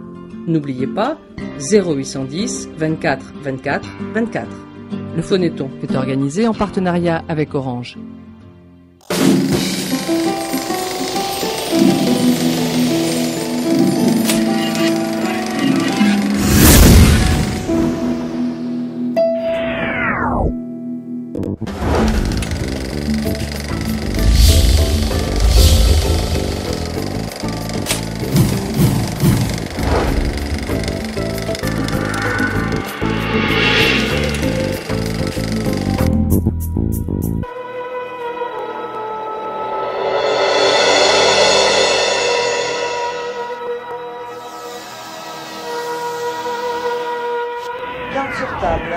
N'oubliez pas 0810 24 24 24. Le Phonéton est organisé en partenariat avec Orange. Carte sur table.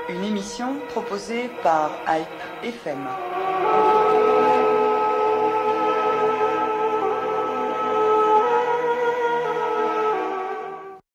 Une émission proposée par Hype FM.